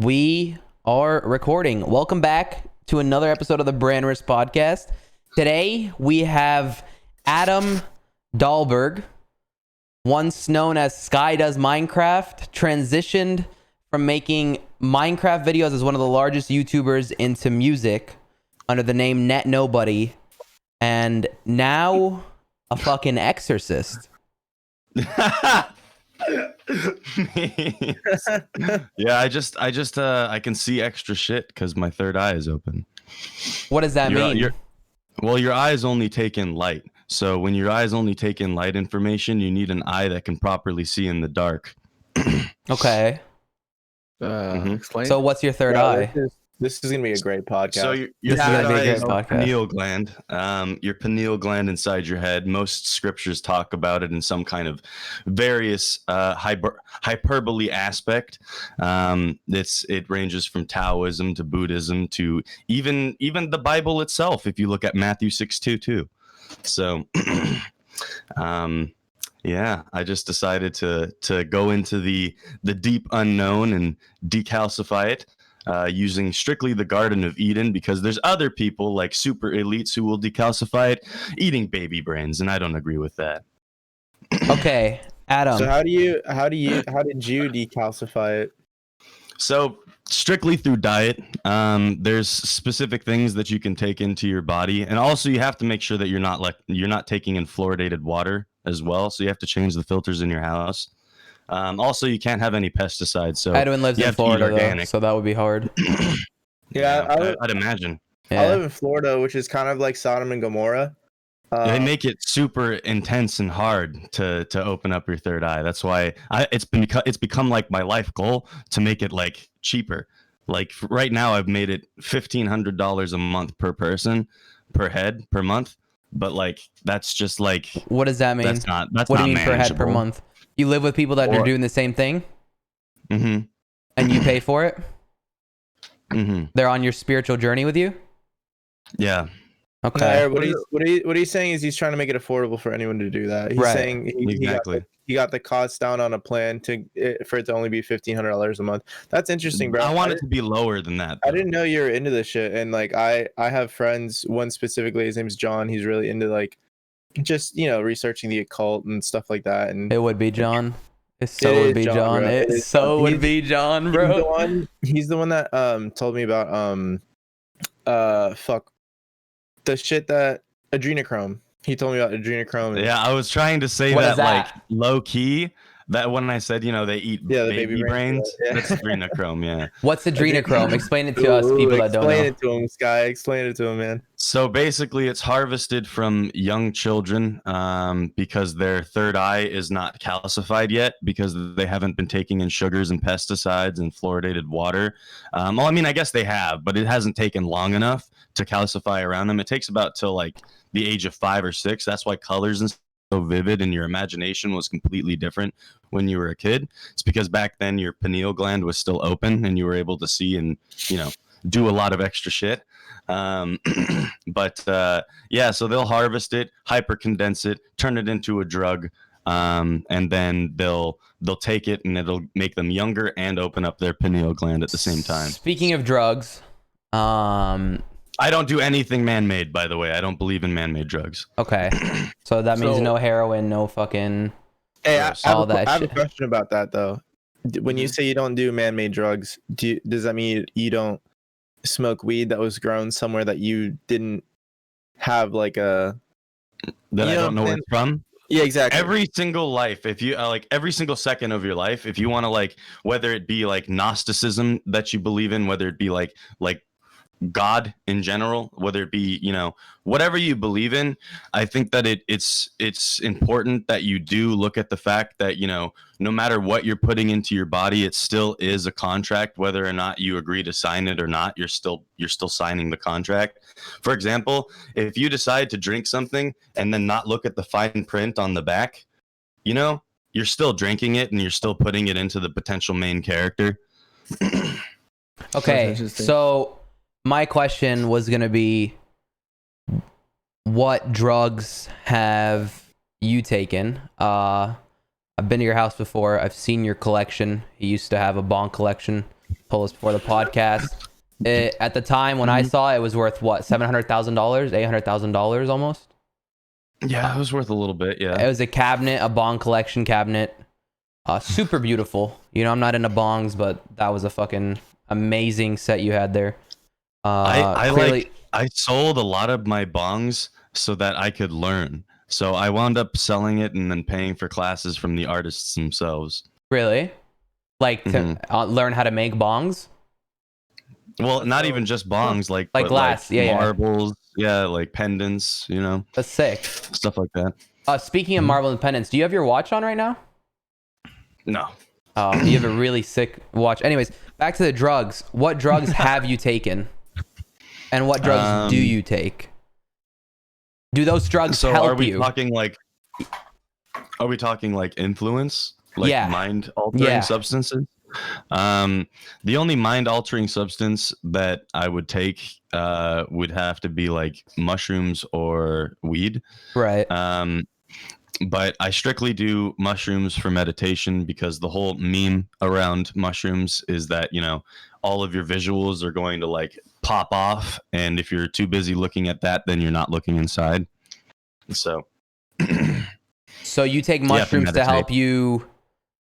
We are recording. Welcome back to another episode of the Brand Risk Podcast. Today we have Adam Dahlberg, once known as SkyDoesMinecraft, transitioned from making Minecraft videos as one of the largest YouTubers into music under the name Net Nobody, and now a fucking exorcist. Yeah, I can see extra shit because my third eye is open. What does that mean? Your eyes only take in light. So when your eyes only take in light information, you need an eye that can properly see in the dark. Okay. Explain. So what's your third eye? This is gonna be a great podcast. So your This is third gonna be a eye great is the podcast. pineal gland. Your pineal gland inside your head. Most scriptures talk about it in some kind of various hyperbole aspect. It ranges from Taoism to Buddhism to even the Bible itself. If you look at Matthew 6:2. So, yeah, I just decided to go into the deep unknown and decalcify it. Using strictly the Garden of Eden, because there's other people like super elites who will decalcify it eating baby brains, and I don't agree with that. Okay, Adam. So how did you decalcify it? So strictly through diet. There's specific things that you can take into your body, and also you have to make sure that you're not taking in fluoridated water as well. So you have to change the filters in your house. Also, you can't have any pesticides. So Edwin lives in Florida, though, so that would be hard. Yeah, I'd imagine. Yeah. I live in Florida, which is kind of like Sodom and Gomorrah. They make it super intense and hard to open up your third eye. That's why it's become like my life goal to make it like cheaper. Like right now, I've made it $1,500 a month per person, per head, per month. But like that's just like, what does that mean? That's what not do you mean per head per manageable. month? You live with people that are doing the same thing, Mm-hmm. and you pay for it. Mm-hmm. They're on your spiritual journey with you. Yeah. Okay. What he's saying is he's trying to make it affordable for anyone to do that. He's Right. saying he got the cost down on a plan for it to only be $1,500 a month. That's interesting, bro. I want it to be lower than that, I though. didn't know you were into this shit, and like I have friends. One specifically, his name's John. He's really into like just researching the occult and stuff like that. And It would be John. Would be John. Would be John, bro. He's the one that told me about the shit that adrenochrome. He told me about adrenochrome. Yeah, I was trying to say What is that like that? low key. That when I said they eat the baby brains, yeah. that's adrenochrome. Yeah. What's adrenochrome? Explain it to us, people that don't know. Explain it to him, Sky. Explain it to him, man. So basically, it's harvested from young children because their third eye is not calcified yet because they haven't been taking in sugars and pesticides and fluoridated water. Well, I mean, I guess they have, but it hasn't taken long enough to calcify around them. It takes about till like the age of 5 or 6. That's why colors and so vivid and your imagination was completely different when you were a kid. It's because back then your pineal gland was still open and you were able to see and do a lot of extra shit. But yeah, so they'll harvest it, hypercondense it, turn it into a drug, and then they'll take it and it'll make them younger and open up their pineal gland at the same time. Speaking of drugs, I don't do anything man-made, by the way. I don't believe in man-made drugs. okay, so that means no heroin, no fucking. Hey, I have a question about that though. When you say you don't do man-made drugs, does that mean you don't smoke weed that was grown somewhere that you didn't have like a that I don't know where it's from? Yeah, exactly. Every single life, if you like every single second of your life, if you want to like whether it be like Gnosticism that you believe in, whether it be like God in general, whether it be whatever you believe in, I think that it's important that you do look at the fact that no matter what you're putting into your body, it still is a contract. Whether or not you agree to sign it or not, you're still signing the contract. For example, if you decide to drink something and then not look at the fine print on the back, you're still drinking it and you're still putting it into the potential main character. Okay, so my question was going to be, what drugs have you taken? I've been to your house before. I've seen your collection. You used to have a bong collection. pull this before the podcast. At the time when I saw it, it was worth what, $700,000, $800,000 almost. Yeah, it was worth a little bit. Yeah, It was a cabinet, a bong collection cabinet, super beautiful. You know, I'm not into bongs, but that was a fucking amazing set you had there. I sold a lot of my bongs so that I could learn. So I wound up selling it and then paying for classes from the artists themselves. Really, like to learn how to make bongs. Well, not even just bongs, like glass, yeah, marbles, like pendants, you know, That's sick. stuff like that. Speaking of marble and pendants, do you have your watch on right now? No. You have a really sick watch. Anyways, back to the drugs. What drugs have you taken? And what drugs do you take? Do those drugs help are we you? Are we talking like influence? Like mind altering substances? The only mind altering substance that I would take would have to be like mushrooms or weed. Right. But I strictly do mushrooms for meditation because the whole meme around mushrooms is that, you know, all of your visuals are going to like pop off. And if you're too busy looking at that, then you're not looking inside. So, so you take mushrooms to help you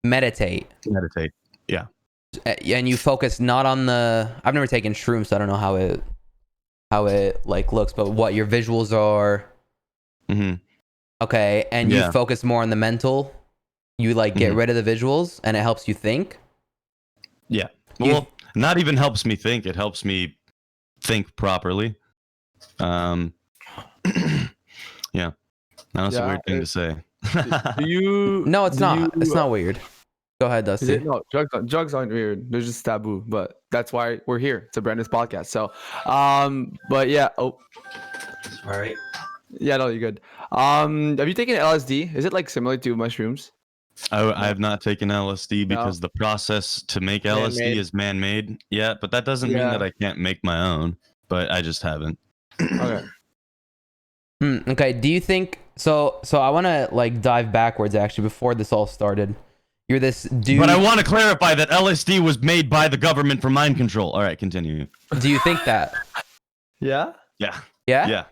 meditate. Meditate. Yeah. And you focus not on the, I've never taken shrooms, so I don't know how it like looks, but what your visuals are. Mm-hmm. Okay, and you focus more on the mental. You like get rid of the visuals, and it helps you think. Yeah. Well, not even helps me think. It helps me think properly. Yeah. That's a weird thing to say. Do you? No, it's not. It's not weird. Go ahead, Dusty. No, drugs aren't weird. They're just taboo. But that's why we're here. It's a Brandon's podcast. So, but yeah. Oh. All right. Yeah, no, you're good. Have you taken LSD? Is it like similar to mushrooms? I have not taken LSD because the process to make LSD is man-made. Yeah, but that doesn't mean that I can't make my own. But I just haven't. Okay. Okay. Do you think so? I want to like dive backwards actually before this all started. You're this dude. But I want to clarify that LSD was made by the government for mind control. All right, continue. Do you think that? Yeah. Yeah. Yeah. Yeah.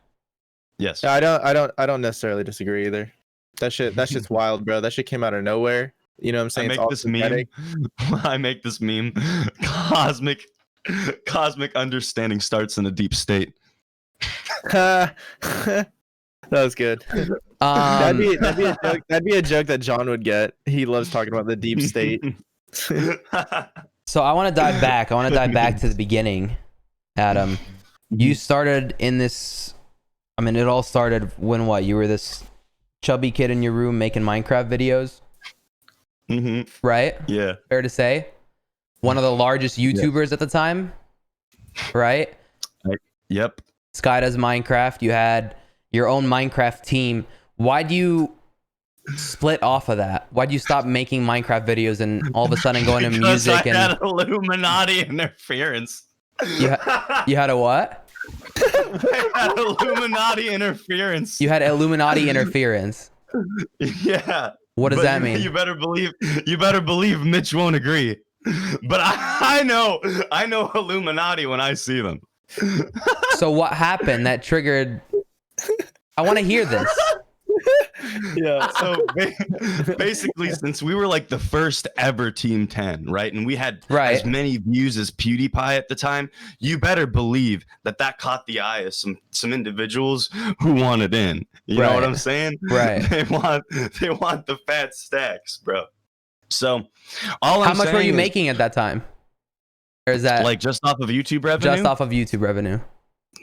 Yes. Yeah, I don't necessarily disagree either. That shit's wild, bro. That shit came out of nowhere. You know what I'm saying? I make this meme. Cosmic understanding starts in a deep state. That was good. That'd be a joke that John would get. He loves talking about the deep state. So I want to dive back. I want to dive back to the beginning, Adam. You started in this. I mean, it all started when what? You were this chubby kid in your room making Minecraft videos, right? Yeah. Fair to say. One of the largest YouTubers at the time, right? Yep. SkyDoesMinecraft. You had your own Minecraft team. Why'd you split off of that? Why'd you stop making Minecraft videos and all of a sudden go into music? I had Illuminati interference. You had a what? I had Illuminati interference. You had Illuminati interference. Yeah. What does that mean? You better believe Mitch won't agree. But I know Illuminati when I see them. So what happened that triggered? I want to hear this. Yeah. So basically, since we were like the first ever Team 10, right? And we had as many views as PewDiePie at the time, you better believe that caught the eye of some individuals who wanted in. You know what I'm saying? Right. They want the fat stacks, bro. So how much were you making at that time? Or is that like just off of YouTube revenue? Just off of YouTube revenue.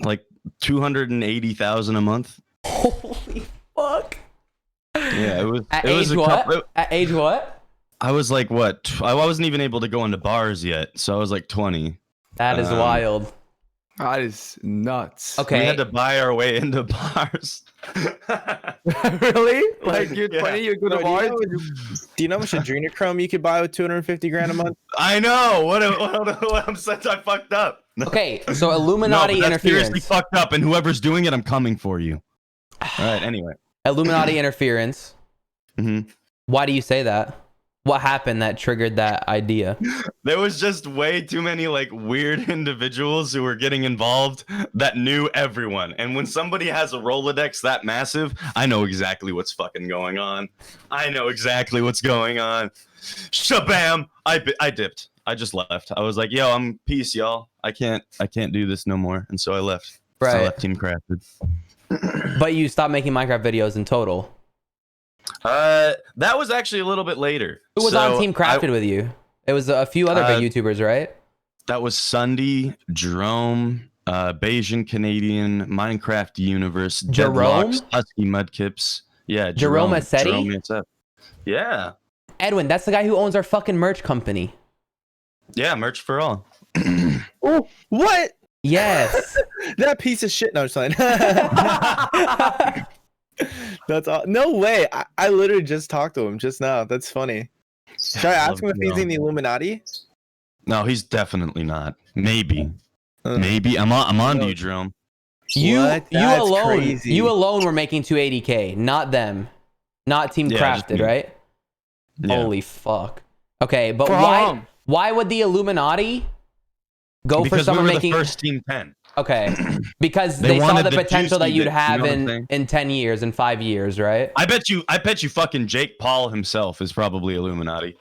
Like 280,000 a month. Holy fuck. Yeah, it was. At age what? At age what? I was like, what? I wasn't even able to go into bars yet, so I was like 20. That is wild. That is nuts. Okay. We had to buy our way into bars. Really? Like you're 20, you go to bars? Do you know how much adrenochrome you could buy with 250 grand a month? I know. What I'm such I fucked up. Okay, so Illuminati that's interference. Seriously fucked up, and whoever's doing it, I'm coming for you. All right. Anyway. Illuminati interference. Mm-hmm. Why do you say that? What happened that triggered that idea? There was just way too many like weird individuals who were getting involved that knew everyone. And when somebody has a Rolodex that massive, I know exactly what's fucking going on. I know exactly what's going on. Shabam! I dipped. I just left. I was like, yo, I'm peace, y'all. I can't do this no more. And so I left. Right. So I left Team Crafted. But you stopped making Minecraft videos in total. That was actually a little bit later. Who was on Team Crafted with you? It was a few other big YouTubers, right? That was Sunday, Jerome, Bayesian Canadian, Minecraft Universe, Jerome? Deadlocks, Husky Mudkips. Yeah, Jerome Massetti? Jerome Massetti. Yeah. Edwin, that's the guy who owns our fucking merch company. Yeah, merch for all. Oh, what? Yes. That piece of shit. No, I'm just lying. That's all. No way. I literally just talked to him just now. That's funny. Should I ask him if he's in the Illuminati? No, he's definitely not. Maybe. Maybe. I'm on to you, Jerome. You That's alone. crazy. You alone were making 280K, not them, not Team Yeah, just Crafted, me. right? Yeah. Holy fuck. Okay, but Bro. why would the Illuminati go Because for someone we were making the first Team 10. Okay, because They they saw wanted the the potential that juicy you'd bit, you have know what I'm saying? in 10 years, in 5 years, right? I bet you fucking Jake Paul himself is probably Illuminati.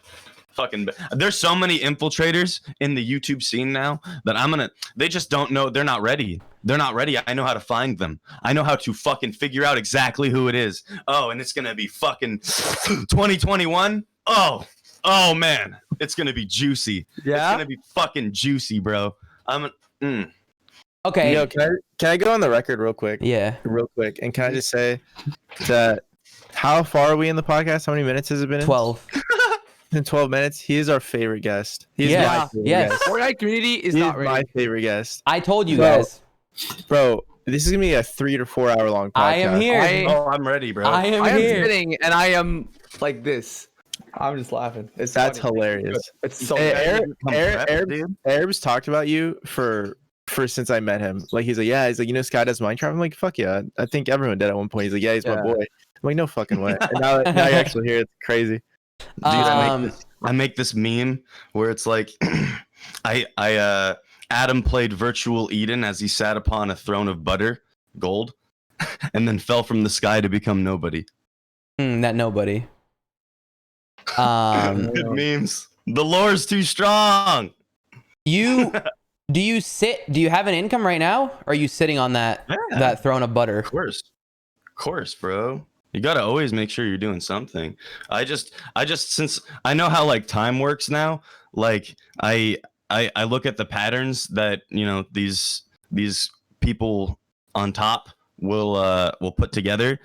Fucking, there's so many infiltrators in the YouTube scene now that they just don't know. They're not ready. They're not ready. I know how to find them. I know how to fucking figure out exactly who it is. Oh, and it's gonna be fucking 2021. Oh man, it's gonna be juicy. Yeah? It's gonna be fucking juicy, bro. Okay. Yo, can I go on the record real quick? Yeah. Real quick. And can I just say that how far are we in the podcast? How many minutes has it been? 12. In 12 minutes. He is our favorite guest. He's Yeah. my favorite Yes. guest. Fortnite community is He not is ready. my favorite guest. I told you Bro, guys. Bro, this is gonna be a 3 to 4 hour long podcast. I am here. I'm ready, bro. I am I am here. sitting and I am like this. I'm just laughing. That's funny. hilarious. It's so Hey, good. Arab's talked about you for since I met him. Like he's like, you know, SkyDoesMinecraft. I'm like, fuck yeah. I think everyone did at one point. He's like, yeah, he's my Yeah. be I'm like, no fucking way. And now you're actually here. It's crazy. Dude, I make this meme where it's like, Adam played Virtual Eden as he sat upon a throne of butter, gold, and then fell from the sky to become nobody. That nobody. Good memes. The lore's too strong. Do you have an income right now? Or are you sitting on that throne of butter? Of course, bro. You gotta always make sure you're doing something. I just since I know how like time works now, like I look at the patterns that, you know, these people on top will put together,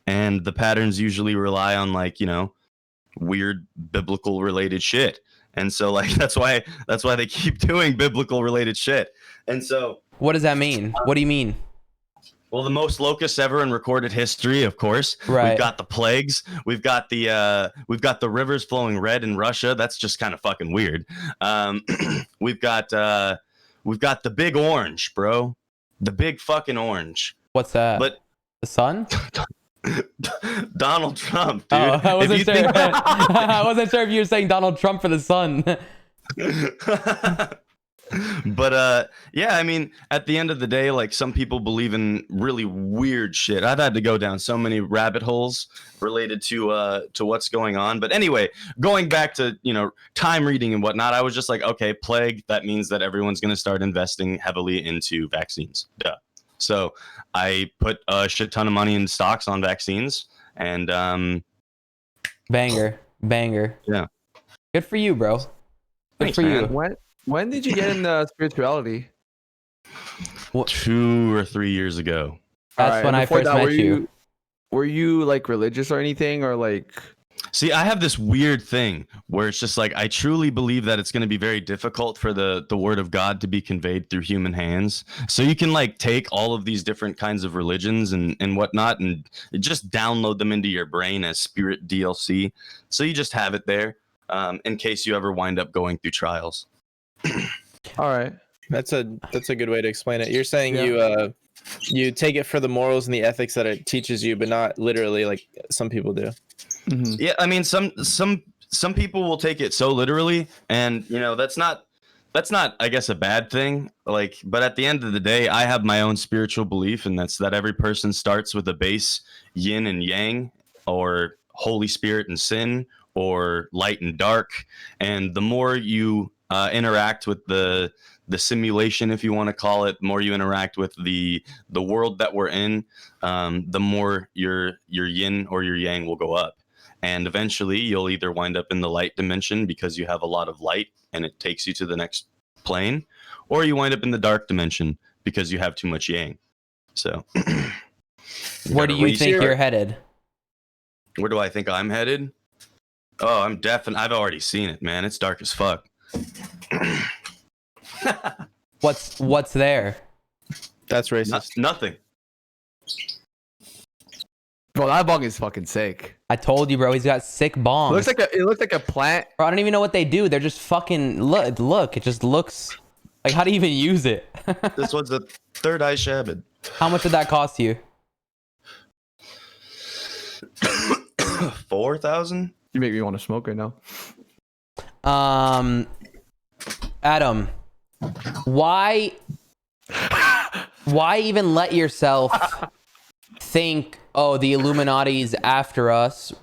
and the patterns usually rely on, like, you know, weird biblical related shit. And so like that's why they keep doing biblical related shit. And so What does that mean? What do you mean? well, the most locusts ever in recorded history, of course. Right. We've got the plagues. We've got the rivers flowing red in Russia. That's just kind of fucking weird. We've got the big orange, bro. The big fucking orange. What's that? But The sun? Donald Trump, dude. Oh, I wasn't If you sure. think- I wasn't sure if you were saying Donald Trump for the sun. But yeah, I mean, at the end of the day, like, some people believe in really weird shit. I've had to go down so many rabbit holes related to what's going on. But anyway, going back to, you know, time reading and whatnot, I was just like, okay, plague, that means that everyone's going to start investing heavily into vaccines. Duh. So I put a shit ton of money in stocks on vaccines, and Banger. Yeah. Good for you, bro. Good Thanks, for you. man. When did you get into spirituality? 2 or 3 years ago. That's Alright, when and I before first that, met you. Were you like religious or anything, or like? See, I have this weird thing where it's just like, I truly believe that it's going to be very difficult for the word of God to be conveyed through human hands. So you can like take all of these different kinds of religions and whatnot and just download them into your brain as spirit DLC. So you just have it there in case you ever wind up going through trials. All right. That's a good way to explain it. You're saying Yeah. you take it for the morals and the ethics that it teaches you, but not literally like some people do. Mhm. Yeah, I mean, some some people will take it so literally, and that's not I guess a bad thing. Like, but at the end of the day, I have my own spiritual belief, and that's that every person starts with a base yin and yang, or Holy Spirit and sin, or light and dark. And the more you interact with the simulation, if you want to call it, the more you interact with the world that we're in, the more your yin or your yang will go up. And eventually you'll either wind up in the light dimension because you have a lot of light and it takes you to the next plane, or you wind up in the dark dimension because you have too much yang. So Where do you think you're headed? Where do I think I'm headed? Oh, I'm definitely, I've already seen it, man. It's dark as fuck. What's there? That's racist. Nothing. Bro, that bong is fucking sick. I told you, bro. He's got sick bombs. It looks like a plant. Bro, I don't even know what they do. They're just fucking look. It just looks like, how do you even use it? This was the third eye shabbat. How much did that cost you? 4,000. You make me want to smoke right now. Adam, why even let yourself think, oh, the Illuminati's after us,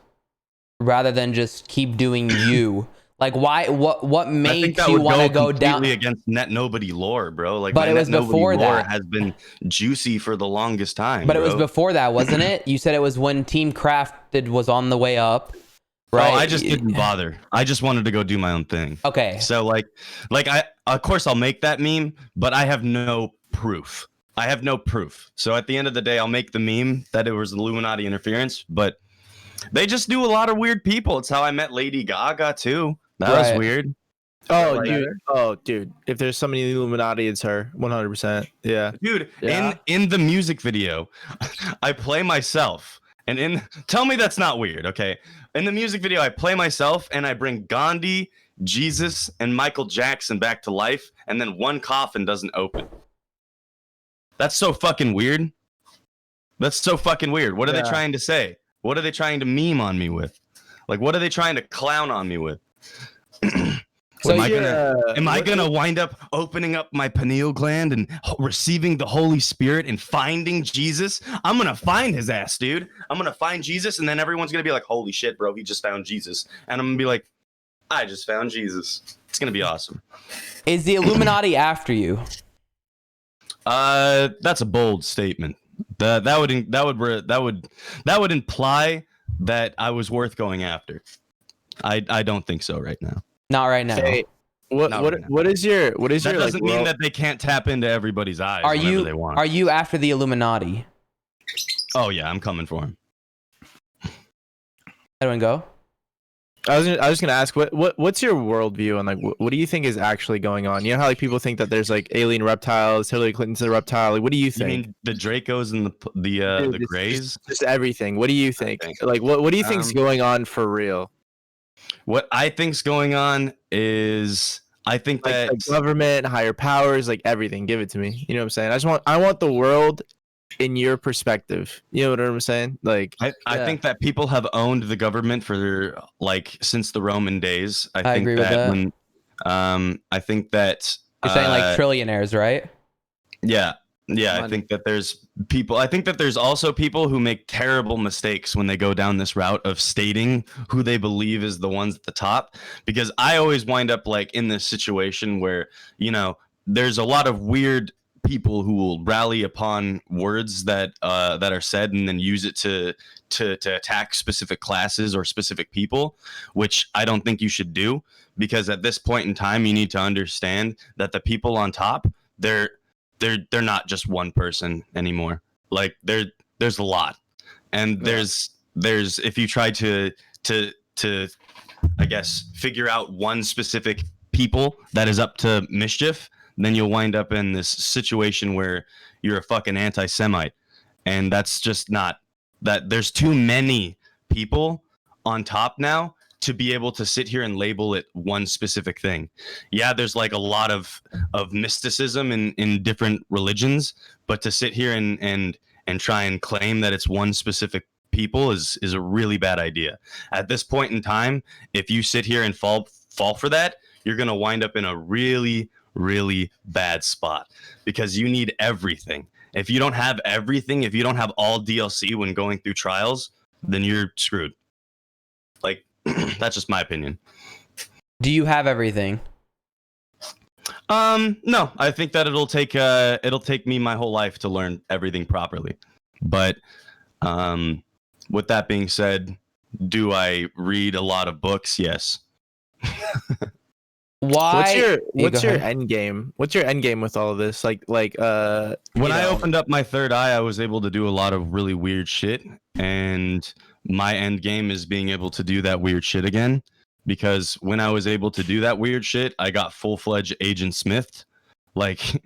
rather than just keep doing you? Like, why? What makes you want to go down against Net Nobody lore, bro? Like, but it was before that. Has been juicy for the longest time. But it was before that, wasn't it? You said it was when Team Crafted was on the way up, right? Oh, I just didn't bother. I just wanted to go do my own thing. Okay. So like I, of course I'll make that meme, but I have no proof. So at the end of the day, I'll make the meme that it was Illuminati interference, but they just knew a lot of weird people. It's how I met Lady Gaga too. That was weird. Oh, dude. If there's somebody in the Illuminati, it's her. 100%. Yeah. Dude, in the music video, I play myself. And tell me that's not weird, okay? In the music video, I play myself and I bring Gandhi, Jesus, and Michael Jackson back to life, and then one coffin doesn't open. That's so fucking weird. What are they trying to say? What are they trying to meme on me with? Like, what are they trying to clown on me with? So am I gonna wind up opening up my pineal gland and receiving the Holy Spirit and finding Jesus? I'm gonna find his ass, dude. I'm gonna find Jesus, and then everyone's gonna be like, "Holy shit, bro, he just found Jesus," and I'm gonna be like, "I just found Jesus." It's gonna be awesome. Is the Illuminati after you? That's a bold statement. That would imply that I was worth going after. I don't think so right now. Not right now. Hey, what is your that doesn't mean that they can't tap into everybody's eyes whenever they want. Are you after the Illuminati? Oh yeah, I'm coming for him. Everyone go. I was just gonna ask what's your worldview on like what do you think is actually going on? You know how like people think that there's like alien reptiles, Hillary Clinton's a reptile. Like, what do you think? You mean the Dracos and the Greys? Just everything. What do you think? Like what do you think's going on for real? What I think's going on is I think that like government, higher powers, like everything. Give it to me. You know what I'm saying? I want the world in your perspective. You know what I'm saying? Like I think that people have owned the government for like since the Roman days. I agree with that. I think that you're saying like trillionaires, right? Yeah. I think that there's people. I think that there's also people who make terrible mistakes when they go down this route of stating who they believe is the ones at the top. Because I always wind up like in this situation where, there's a lot of weird people who will rally upon words that are said and then use it to attack specific classes or specific people, which I don't think you should do. Because at this point in time, you need to understand that the people on top, they're not just one person anymore. Like there's a lot, and there's if you try to I guess figure out one specific people that is up to mischief, then you'll wind up in this situation where you're a fucking anti-Semite, and that's just not that. There's too many people on top now to be able to sit here and label it one specific thing. Yeah, there's like a lot of mysticism in different religions, but to sit here and try and claim that it's one specific people is a really bad idea. At this point in time, if you sit here and fall for that, you're going to wind up in a really, really bad spot because you need everything. If you don't have everything, if you don't have all DLC when going through trials, then you're screwed. Like, that's just my opinion. Do you have everything? No, I think that it'll take me my whole life to learn everything properly. But with that being said, do I read a lot of books? Yes. Why? What's go your ahead. end game? What's your end game with all of this? When I opened up my third eye, I was able to do a lot of really weird shit, and my end game is being able to do that weird shit again. Because when I was able to do that weird shit, I got full-fledged Agent Smith. Like,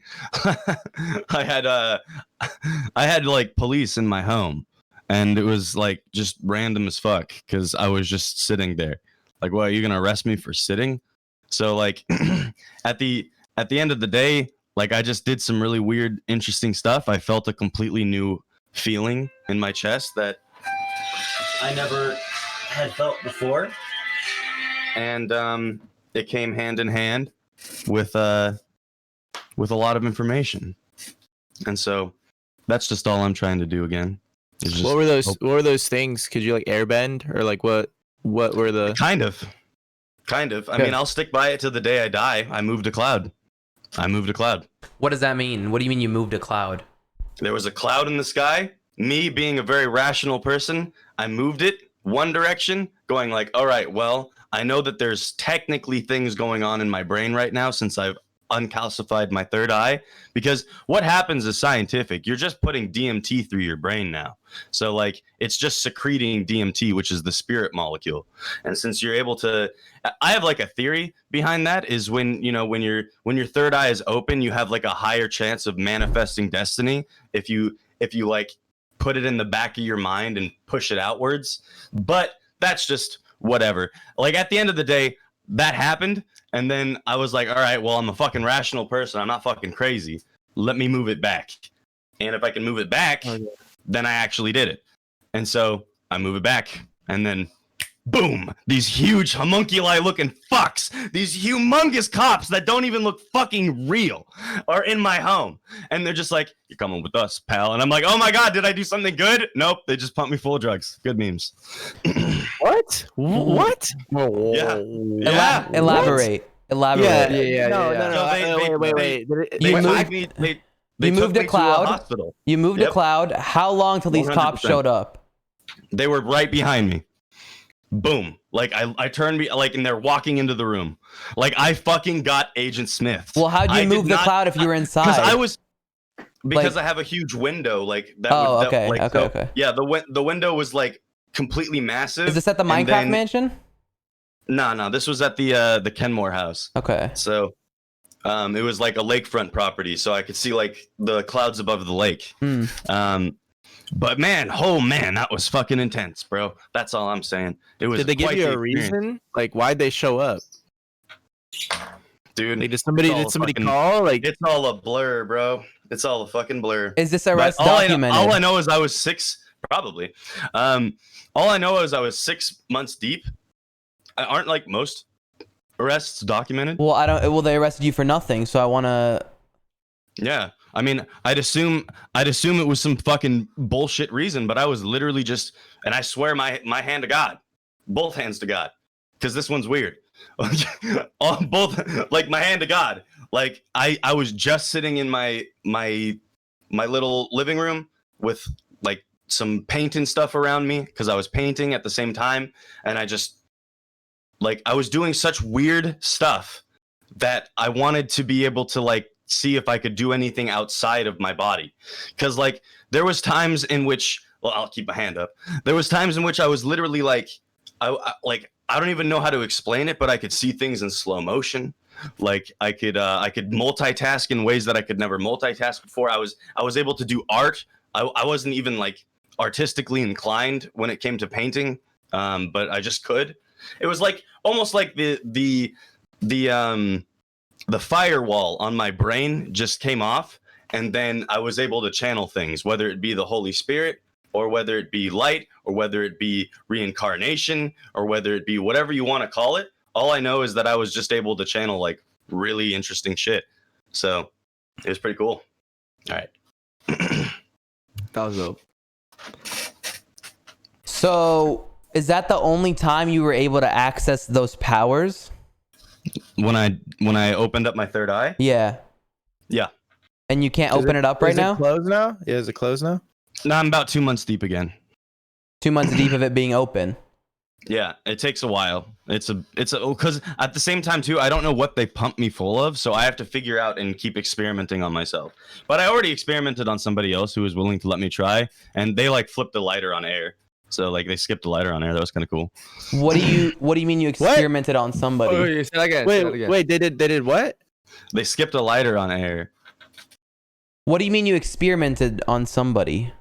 I had like police in my home, and it was like just random as fuck because I was just sitting there. Like, well, are you gonna arrest me for sitting? So like, at the end of the day, like I just did some really weird, interesting stuff. I felt a completely new feeling in my chest that I never had felt before. And it came hand in hand with a lot of information, and so that's just all I'm trying to do again. What were those? What were those things? Could you like airbend or like what? What were the? Kind of. I mean, I'll stick by it to the day I die. I moved a cloud. What does that mean? What do you mean you moved a cloud? There was a cloud in the sky. Me being a very rational person, I moved it one direction, going like, all right, well, I know that there's technically things going on in my brain right now since I've uncalcified my third eye, because what happens is scientific. You're just putting DMT through your brain now. So like it's just secreting DMT, which is the spirit molecule. And since you're able to, I have like a theory behind that is when your third eye is open, you have like a higher chance of manifesting destiny if you like put it in the back of your mind and push it outwards. But that's just whatever. Like at the end of the day, that happened, and then I was like, all right, well, I'm a fucking rational person. I'm not fucking crazy. Let me move it back. And if I can move it back, then I actually did it. And so I move it back, and then boom, these huge homunculi looking fucks, these humongous cops that don't even look fucking real are in my home. And they're just like, you're coming with us, pal. And I'm like, oh my God, did I do something good? Nope, they just pumped me full of drugs. Good memes. What? What? Yeah. Elaborate. Elaborate. Yeah. No. Wait. You moved a cloud. You moved a cloud. How long till these cops 100%. showed up? They were right behind me. Boom. Like I turned me like, and they're walking into the room. Like I fucking got Agent Smith. Well, how'd you move the cloud if you were inside? Because I have a huge window. Like that. Oh, okay. Okay. Yeah. The window was like completely massive. Is this at the Minecraft mansion? No. This was at the Kenmore house. Okay. So, it was like a lakefront property, so I could see like the clouds above the lake. But man, that was fucking intense, bro. That's all I'm saying. It was. Did they give you a reason? Like, why'd they show up? Dude, like, did somebody call? Like, it's all a blur, bro. It's all a fucking blur. Is this arrest documented? All I know is I was six, probably. All I know is I was 6 months deep. Aren't like most arrests documented? Well, I don't. Well, they arrested you for nothing, so I want to. Yeah, I mean, I'd assume it was some fucking bullshit reason, but I was literally just, and I swear my hand to God, both hands to God, because this one's weird. On both, like my hand to God, like I was just sitting in my little living room with like some paint and stuff around me because I was painting at the same time, and I just like I was doing such weird stuff that I wanted to be able to like see if I could do anything outside of my body, because like there was times in which, well, I'll keep my hand up. There was times in which I was literally like I don't even know how to explain it, but I could see things in slow motion. Like I could multitask in ways that I could never multitask before. I was able to do art. I wasn't even like artistically inclined when it came to painting, but I just could. It was like almost like the firewall on my brain just came off, and then I was able to channel things, whether it be the Holy Spirit or whether it be light, or whether it be reincarnation, or whether it be whatever you want to call it. All I know is that I was just able to channel like really interesting shit. So it was pretty cool. All right. That was dope. So is that the only time you were able to access those powers? When I opened up my third eye? Yeah. Yeah. And you can't open it up right now? Is it closed now? Yeah, is it closed now? No, I'm about 2 months deep again. 2 months deep of it being open. Yeah, it takes a while. It's because at the same time too, I don't know what they pump me full of, so I have to figure out and keep experimenting on myself. But I already experimented on somebody else who was willing to let me try, and they like flipped the lighter on air. So like they skipped the lighter on air. That was kind of cool. What do you mean you experimented on somebody? Oh, say that again. say that again. Wait, they did what? They skipped a lighter on air. What do you mean you experimented on somebody?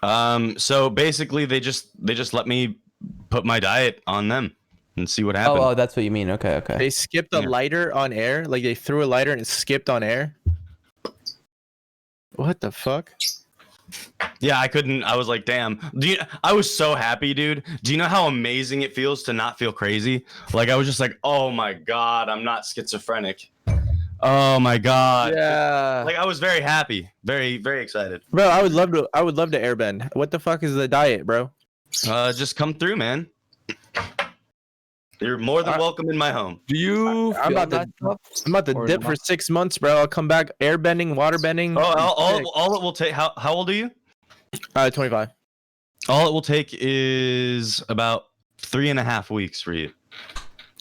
So basically they just let me put my diet on them and see what happened. Oh, that's what you mean. Okay. They skipped a lighter on air? Like they threw a lighter and it skipped on air? What the fuck? Yeah, I was like, damn. I was so happy, dude. Do you know how amazing it feels to not feel crazy? Like I was just like, oh my God, I'm not schizophrenic. Oh my God. Yeah. Like I was very happy. Very, very excited. Bro, I would love to airbend. What the fuck is the diet, bro? Just come through, man. You're more than welcome in my home. Do you I'm feel about that to stuff? I'm about to Or dip not? for 6 months, bro. I'll come back airbending, waterbending. Oh, all it will take. How old are you? 25. All it will take is about 3.5 weeks for you.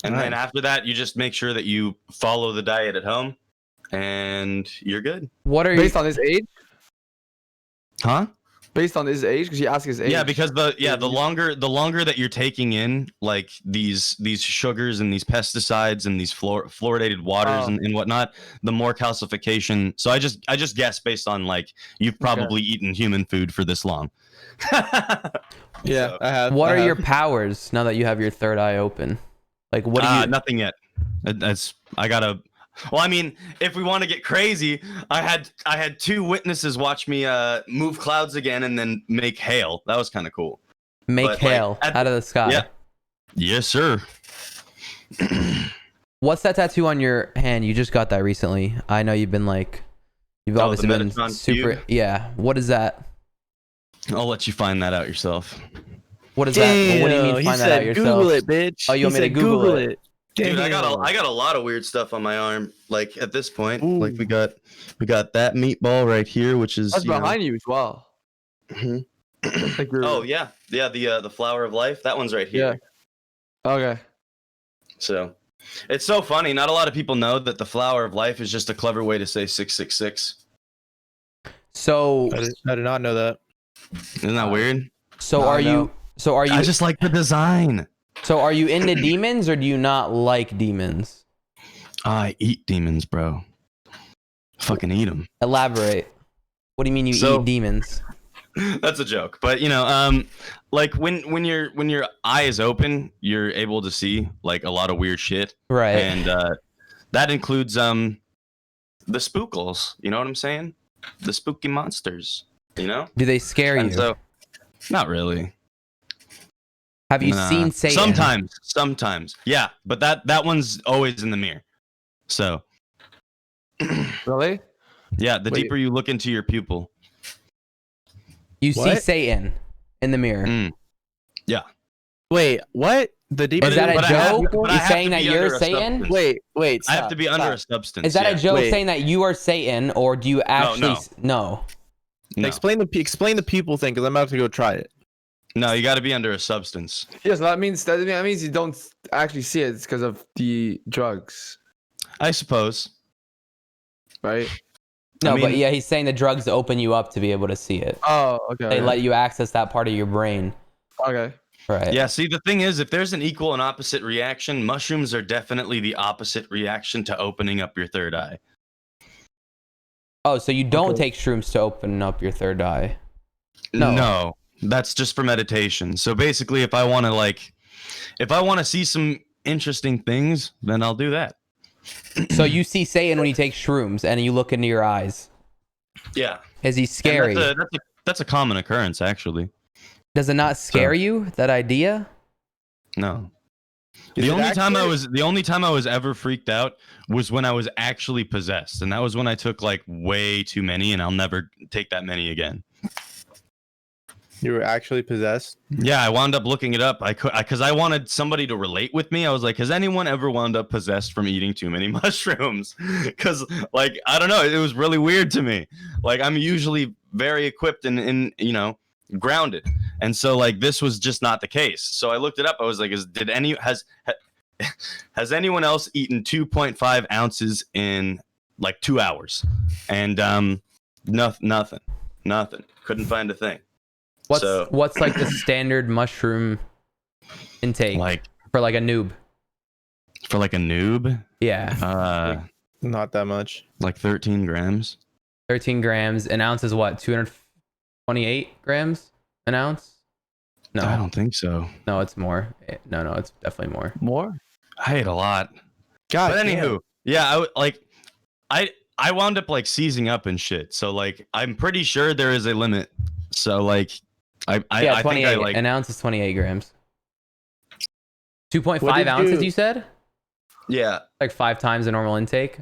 And then after that, you just make sure that you follow the diet at home, and you're good. What are Based on his age? Huh? Based on his age? Because you ask his age. Yeah, because the longer that you're taking in like these sugars and these pesticides and these fluoridated waters and whatnot, the more calcification. So I just guess based on like you've probably eaten human food for this long. Yeah, So, I have. What I are have. your powers now that you have your third eye open? Like what do you? Nothing yet. I gotta. Well, I mean, if we want to get crazy, I had 2 witnesses watch me move clouds again and then make hail. That was kind of cool. Make but, hail like, out of the sky. Yeah. Yes, sir. What's that tattoo on your hand? You just got that recently. I know you've been like, you've Oh, obviously the been Metatron super. cube? Yeah. What is that? I'll let you find that out yourself. What is that? What do you mean He find that said out yourself? Google it, bitch. Oh, you want me to said Google it? Dude, I Damn. got a lot of weird stuff on my arm. Like at this point, Ooh. like we got that meatball right here, which is That's behind you as well. Mhm. Like you're- Oh yeah, the flower of life. That one's right here. Okay. So it's so funny. Not a lot of people know that the flower of life is just a clever way to say 666. So, I did not know that. Isn't that weird? so No, are I know. you? So are you? I just like the design. So are you into demons or do you not like demons? I eat demons, bro. Fucking eat them. Elaborate. What do you mean you So- eat demons? That's a joke, but you know, like when your eye is open, you're able to see like a lot of weird shit, Right. and that includes the spookles. You know what I'm saying? The spooky monsters. You know? Do they scare And you? so, not really. Have you Nah. seen Satan? Sometimes, yeah, but that one's always in the mirror. So, Really? yeah, the Wait. deeper you look into your pupil. You see What? Satan in the mirror. Wait, what? The deeper. Is that a But I have- joke? but I You have saying to that be you're under a Satan? substance. Wait. I have to be under a substance. Is that a joke Wait. saying that you are Satan, or do you actually? No. No, Explain the people thing, because I'm about to go try it. no, you got to be under a substance. Yes, that means you don't actually see it. It's because of the drugs, I suppose. right? No, I but mean- yeah, he's saying the drugs open you up to be able to see it. Oh, okay. They let you access that part of your brain. Okay. Right. Yeah, see, the thing is, if there's an equal and opposite reaction, mushrooms are definitely the opposite reaction to opening up your third eye. Oh, so you don't Okay. take shrooms to open up your third eye? No, that's just for meditation. So basically, if I want to see some interesting things, then I'll do that. So you see Satan when you take shrooms, and you look into your eyes. Yeah. Is he And scary? that's a common occurrence, actually. Does it not scare you, that idea? No. Is The it only time I was ever freaked out was when I was actually possessed, and that was when I took like way too many, and I'll never take that many again. You were actually possessed? Yeah, I wound up looking it up. Because I wanted somebody to relate with me. I was like, has anyone ever wound up possessed from eating too many mushrooms? Because, like, I don't know, it was really weird to me. Like, I'm usually very equipped and grounded, and so like this was just not the case. So I looked it up. I was like, has anyone else eaten 2.5 ounces in like 2 hours? And nothing. Couldn't find a thing. What's like the standard mushroom intake Like for like a noob? for like a noob, Yeah, Not that much. like 13 grams. 13 grams. An ounce is what? 228 grams an ounce? No, I don't think so. no, it's more. No, it's definitely more. More? I ate a lot. God, But damn. anywho, yeah, I wound up like seizing up and shit. So like I'm pretty sure there is a limit. So like I think 28. I like An ounce is 28 grams. What 2.5 did ounces, you- you said? yeah, Like 5 times the normal intake?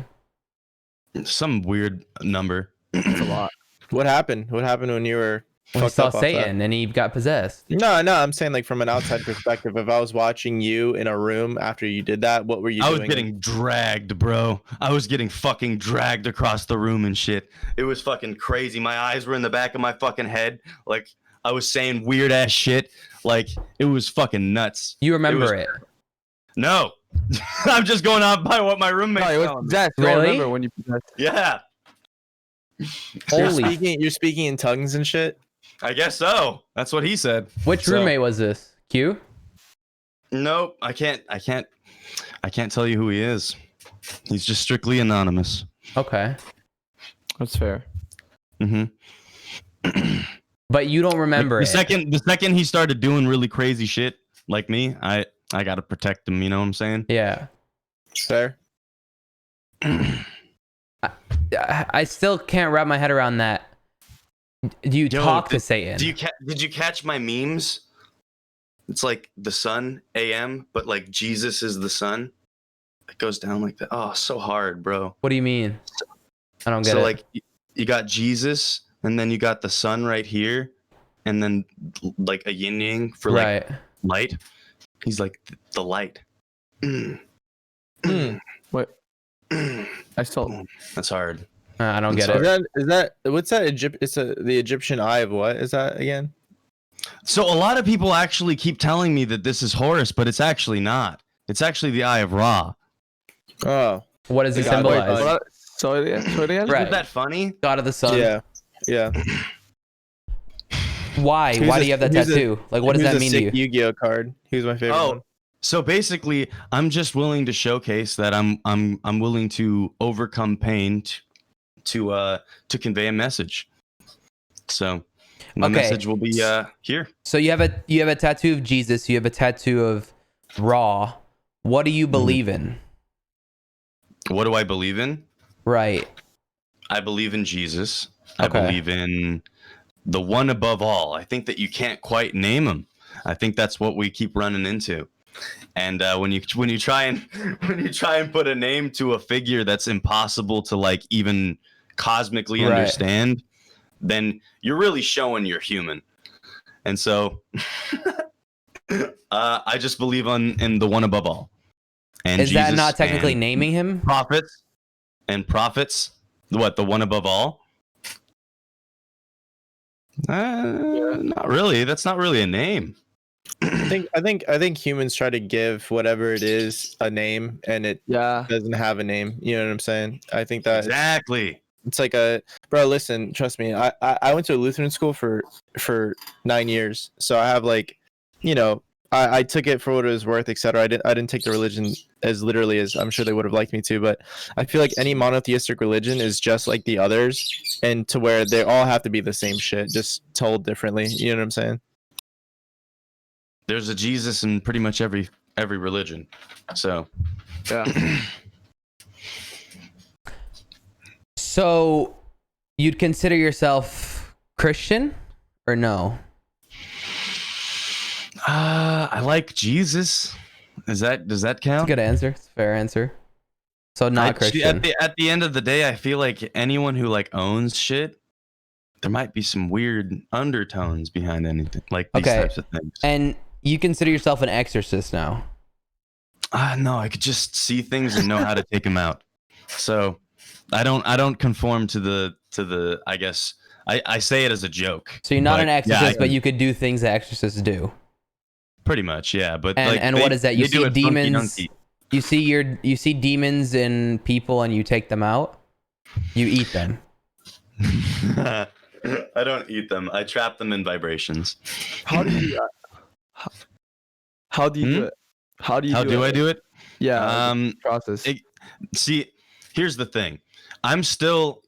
some weird number. That's a lot. What happened? What happened when you were When he fucked saw up off that? Satan and he got possessed. No, I'm saying like from an outside perspective. If I was watching you in a room after you did that, what were you I doing? was getting dragged, bro. I was getting fucking dragged across the room and shit. It was fucking crazy. My eyes were in the back of my fucking head. Like I was saying weird ass shit. Like it was fucking nuts. You remember was- it? No. I'm just going off by what my roommate No, it was telling me. possessed. I Really? remember when you possessed. Yeah, Holy. You're speaking in tongues and shit. I guess so. That's what he said. Which So- roommate was this? Q? Nope, I can't tell you who he is. He's just strictly anonymous. Okay. That's fair. Mm-hmm. But you don't remember the it. second he started doing really crazy shit like me, I gotta protect him. You know what I'm saying? Yeah. Fair. I still can't wrap my head around that. Do you Yo, talk to Satan? Did you catch my memes? It's like the sun AM, but like Jesus is the sun. It goes down like that. Oh, so hard, bro. What do you mean? I don't get So it. like you got Jesus, and then you got the sun right here, and then like a yin yang for like right. light. He's like the light. What? I still. That's hard. I don't get I'm it. Is that what's that? It's the Egyptian eye of what is that again? So a lot of people actually keep telling me that this is Horus, but it's actually not. It's actually the Eye of Ra. Oh, What does it God, symbolize? wait, So it again? Right. Isn't that funny? God of the sun. yeah. Why? Who's Why a- do you have that who's a- tattoo? Like, what does Here's that a mean to sick you? Yu-Gi-Oh card. He's my favorite one. So basically, I'm just willing to showcase that I'm willing to overcome pain to convey a message. So my Okay. message will be here. So you have a tattoo of Jesus. You have a tattoo of Ra. What do you believe in? What do I believe in? Right. I believe in Jesus. Okay. I believe in the one above all. I think that you can't quite name him. I think that's what we keep running into. And when you try and put a name to a figure that's impossible to like even cosmically Right. understand, then you're really showing you're human. And so I just believe in the one above all. And Is that Jesus not technically and naming him? prophets? What, the one above all? Not really. That's not really a name. I think humans try to give whatever it is a name, and it Yeah. doesn't have a name. You know what I'm saying? I think that Exactly. it's like bro. Listen, trust me. I went to a Lutheran school for 9 years, so I have like, I took it for what it was worth, etc. I didn't take the religion as literally as I'm sure they would have liked me to, but I feel like any monotheistic religion is just like the others, and to where they all have to be the same shit, just told differently. You know what I'm saying? There's a Jesus in pretty much every religion. So Yeah. So you'd consider yourself Christian? or no? I like Jesus. Does that It's a count? good answer. It's a fair answer. So not Christian. At the end of the day, I feel like anyone who like owns shit, there might be some weird undertones behind anything like these Okay. types of things. And you consider yourself an exorcist now? No, I could just see things and know how to take them out. So I don't conform to the I guess I say it as a joke. So you're not but an exorcist, yeah, but you could do things that exorcists do. pretty much, yeah. But And like, what is that? You they do see it funky demons. dunky. You see demons in people, and you take them out. You eat them. I don't eat them. I trap them in vibrations. How do you do that? How do you do it? How do you How do do it? I do it? Yeah, the process. See, here's the thing. I'm still,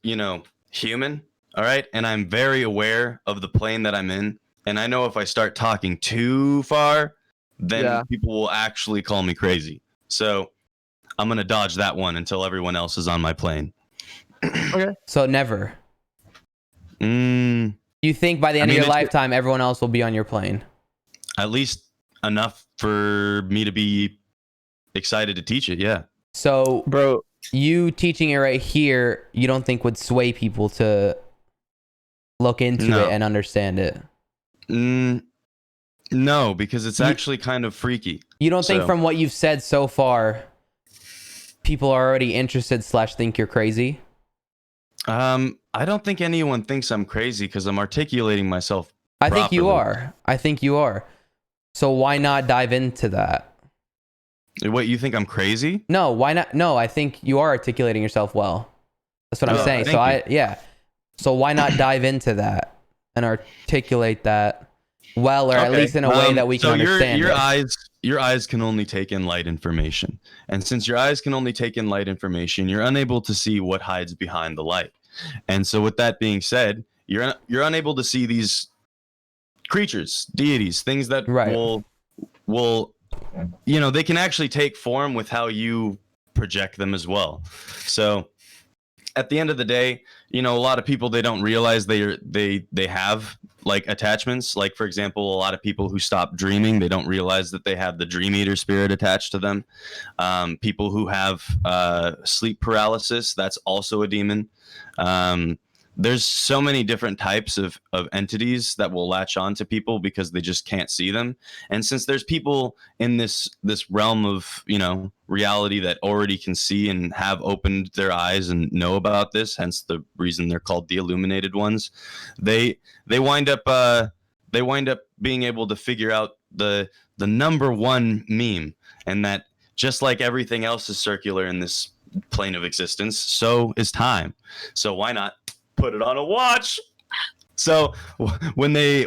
human, all right? And I'm very aware of the plane that I'm in. And I know if I start talking too far, then people will actually call me crazy. So I'm going to dodge that one until everyone else is on my plane. Okay. So never. Mm, You think by the end of mean, your lifetime, everyone else will be on your plane? at least enough for me to be excited to teach it, yeah. So, Bro, you teaching it right here, you don't think would sway people to look into No. it and understand it? No, because it's actually kind of freaky. You don't think So- from what you've said so far, people are already interested / think you're crazy? I don't think anyone thinks I'm crazy because I'm articulating myself. I think you properly. are. I think you are. So why not dive into that? What, you think I'm crazy? No, why not? No, I think you are articulating yourself well. That's what I'm Oh, saying. So thank yeah. So why not dive into that and articulate that well, or at Okay. least in a way that we can so understand your it? your eyes can only take in light information, and since your eyes can only take in light information, you're unable to see what hides behind the light. And so, with that being said, you're unable to see these creatures, deities, things that Right. will they can actually take form with how you project them as well. So at the end of the day, a lot of people, they don't realize they have like attachments. Like, for example, a lot of people who stop dreaming, they don't realize that they have the dream eater spirit attached to them. People who have sleep paralysis, that's also a demon. There's so many different types of entities that will latch on to people because they just can't see them. And since there's people in this realm of, reality that already can see and have opened their eyes and know about this, hence the reason they're called the illuminated ones, they wind up being able to figure out the number one meme, and that just like everything else is circular in this plane of existence, so is time. So why not put it on a watch? So when they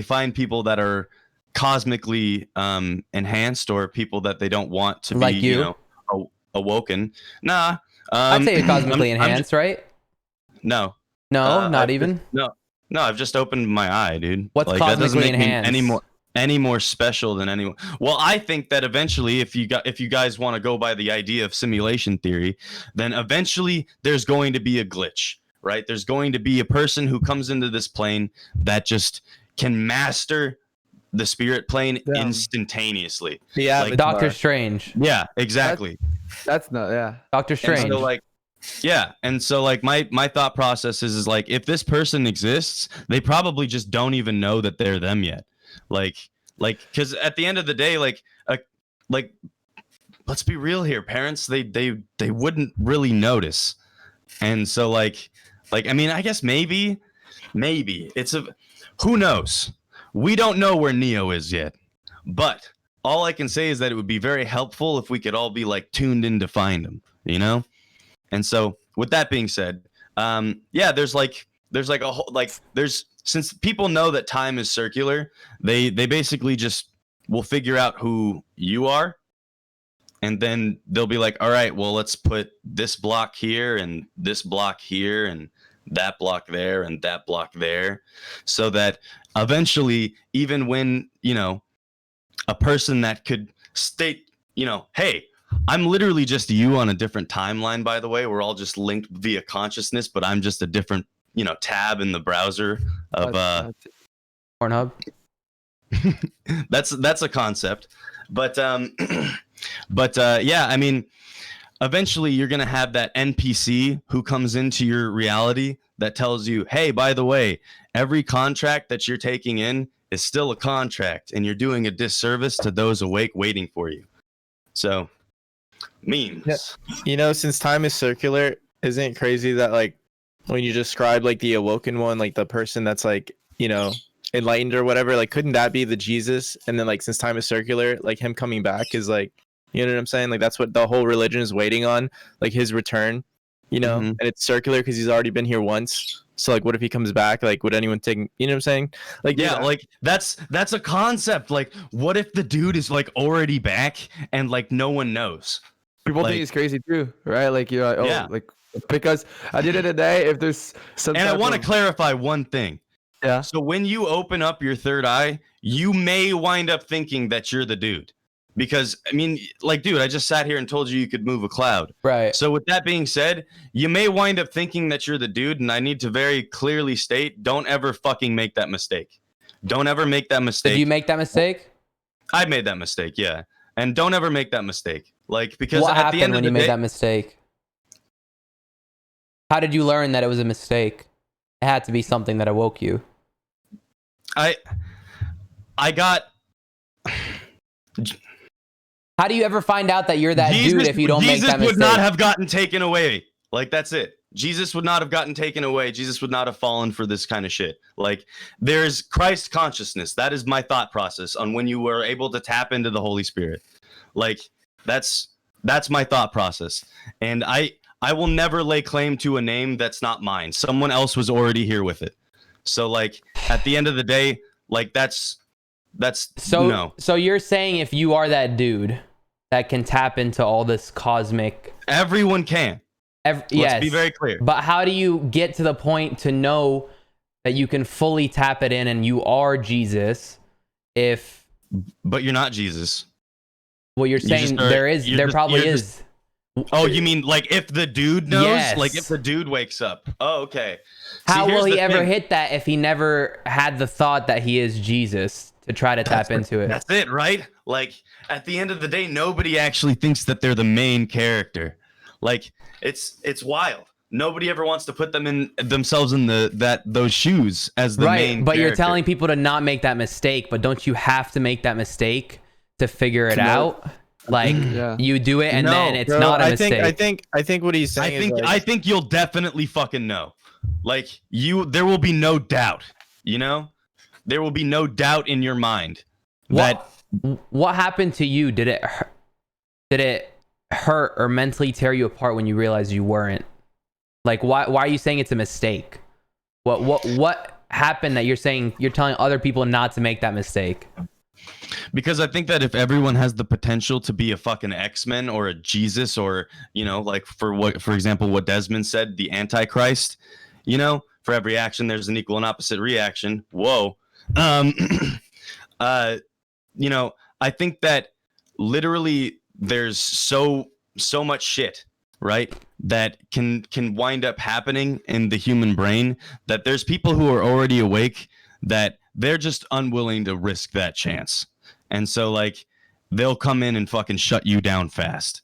find people that are cosmically enhanced, or people that they don't want to Like be you? awoken, I'd say you're cosmically enhanced, right? No, No, not I've even. no, I've just opened my eye, dude. What's Like, that doesn't cosmically make me enhanced? any more special than anyone. Well, I think that eventually, if you guys want to go by the idea of simulation theory, then eventually there's going to be a glitch, right? There's going to be a person who comes into this plane that just can master the spirit plane Damn. instantaneously. yeah, Like, Doctor Strange. Yeah, exactly. That's not. Yeah. Doctor Strange. And so, like, yeah, and so, like, my thought process is like, if this person exists, they probably just don't even know that they're them yet. Like, because at the end of the day, like, let's be real here, parents, they wouldn't really notice. And so, like, I mean, I guess maybe it's who knows? We don't know where Neo is yet, but all I can say is that it would be very helpful if we could all be like tuned in to find him, And so, with that being said, there's a whole, since people know that time is circular, they basically just will figure out who you are, and then they'll be like, all right, well, let's put this block here and this block here and that block there and that block there, so that eventually, even when a person that could state, hey, I'm literally just you on a different timeline, by the way. We're all just linked via consciousness, but I'm just a different tab in the browser of Pornhub. that's a concept, but yeah, I mean, eventually you're gonna have that NPC who comes into your reality that tells you, hey, by the way, every contract that you're taking in is still a contract, and you're doing a disservice to those awake waiting for you. So, memes. Yeah. Since time is circular, isn't it crazy that like when you describe like the awoken one, like the person that's like, enlightened or whatever, like couldn't that be the Jesus? And then like since time is circular, like him coming back is like, you know what I'm saying? Like that's what the whole religion is waiting on, like his return, and it's circular because he's already been here once. So like, what if he comes back? Like, would anyone take? You know what I'm saying? Like, yeah, like that's a concept. Like, what if the dude is like already back and like no one knows? People think it's crazy too, right? Like like because at the end of the day, if there's some, and I want to clarify one thing. Yeah. So when you open up your third eye, you may wind up thinking that you're the dude. Because, I mean, like, dude, I just sat here and told you could move a cloud. Right. So with that being said, you may wind up thinking that you're the dude, and I need to very clearly state, don't ever fucking make that mistake. Don't ever make that mistake. Did you make that mistake? I made that mistake, yeah. And don't ever make that mistake. Like, because what at the end happened of when the you made day, that mistake? How did you learn that it was a mistake? It had to be something that awoke you. I got... How do you ever find out that you're that dude if you don't make that mistake? Jesus would not have gotten taken away. Like, that's it. Jesus would not have gotten taken away. Jesus would not have fallen for this kind of shit. Like, there's Christ consciousness. That is my thought process on when you were able to tap into the Holy Spirit. Like, that's my thought process. And I will never lay claim to a name that's not mine. Someone else was already here with it. So, like, at the end of the day, like, that's so no. So you're saying if you are that dude that can tap into all this cosmic, everyone can. Let's be very clear. But how do you get to the point to know that you can fully tap it in and you are Jesus? But you're not Jesus. Well, you're saying there probably is. Oh, you mean like if the dude knows? Yes. Like if the dude wakes up. Oh, okay. How will he ever hit that if he never had the thought that he is Jesus to try to tap into it? That's it, right? Like at the end of the day, nobody actually thinks that they're the main character. Like it's wild. Nobody ever wants to put themselves in those shoes as the main but character. You're telling people to not make that mistake, but don't you have to make that mistake to figure it out? Like you do it and then it's not a mistake. I think what he's saying is I think you'll definitely fucking know. Like there will be no doubt, There will be no doubt in your mind what happened to you? Did it hurt or mentally tear you apart when you realized you weren't? Like why are you saying it's a mistake? What happened that you're saying you're telling other people not to make that mistake? Because I think that if everyone has the potential to be a fucking X-Men or a Jesus or, like for example, what Desmond said, the Antichrist, for every action, there's an equal and opposite reaction. Whoa. I think that literally there's so much shit, right? That can wind up happening in the human brain that there's people who are already awake that they're just unwilling to risk that chance. And so like they'll come in and fucking shut you down fast.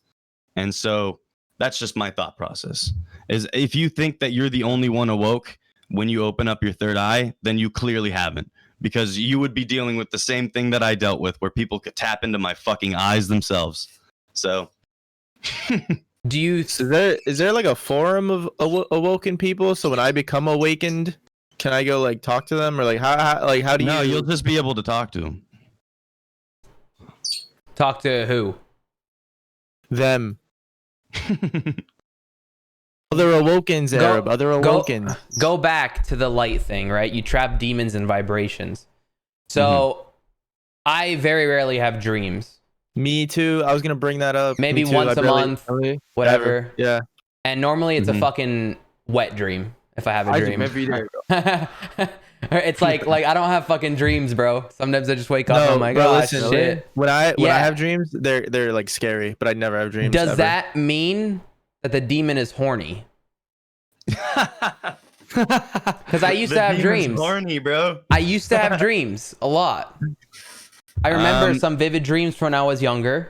And so that's just my thought process. Is if you think that you're the only one awoke when you open up your third eye, then you clearly haven't, because you would be dealing with the same thing that I dealt with where people could tap into my fucking eyes themselves. So is there like a forum of awoken people? So when I become awakened, can I go like talk to them, or like how do you? No, you'll just be able to talk to them. Talk to who? Them. Other awokens, Arab. Other awokens. Go back to the light thing, right? You trap demons and vibrations. So I very rarely have dreams. Me too. I was gonna bring that up. Maybe once a month, whatever. Yeah. And normally it's a fucking wet dream if I have a dream. Every day. It's like I don't have fucking dreams, bro. Sometimes I just wake up and I'm like, oh shit. When I have dreams, they're like scary, but I never have dreams. Does that mean that the demon is horny? Because I used to have dreams. Horny, bro. I used to have dreams a lot. I remember some vivid dreams from when I was younger,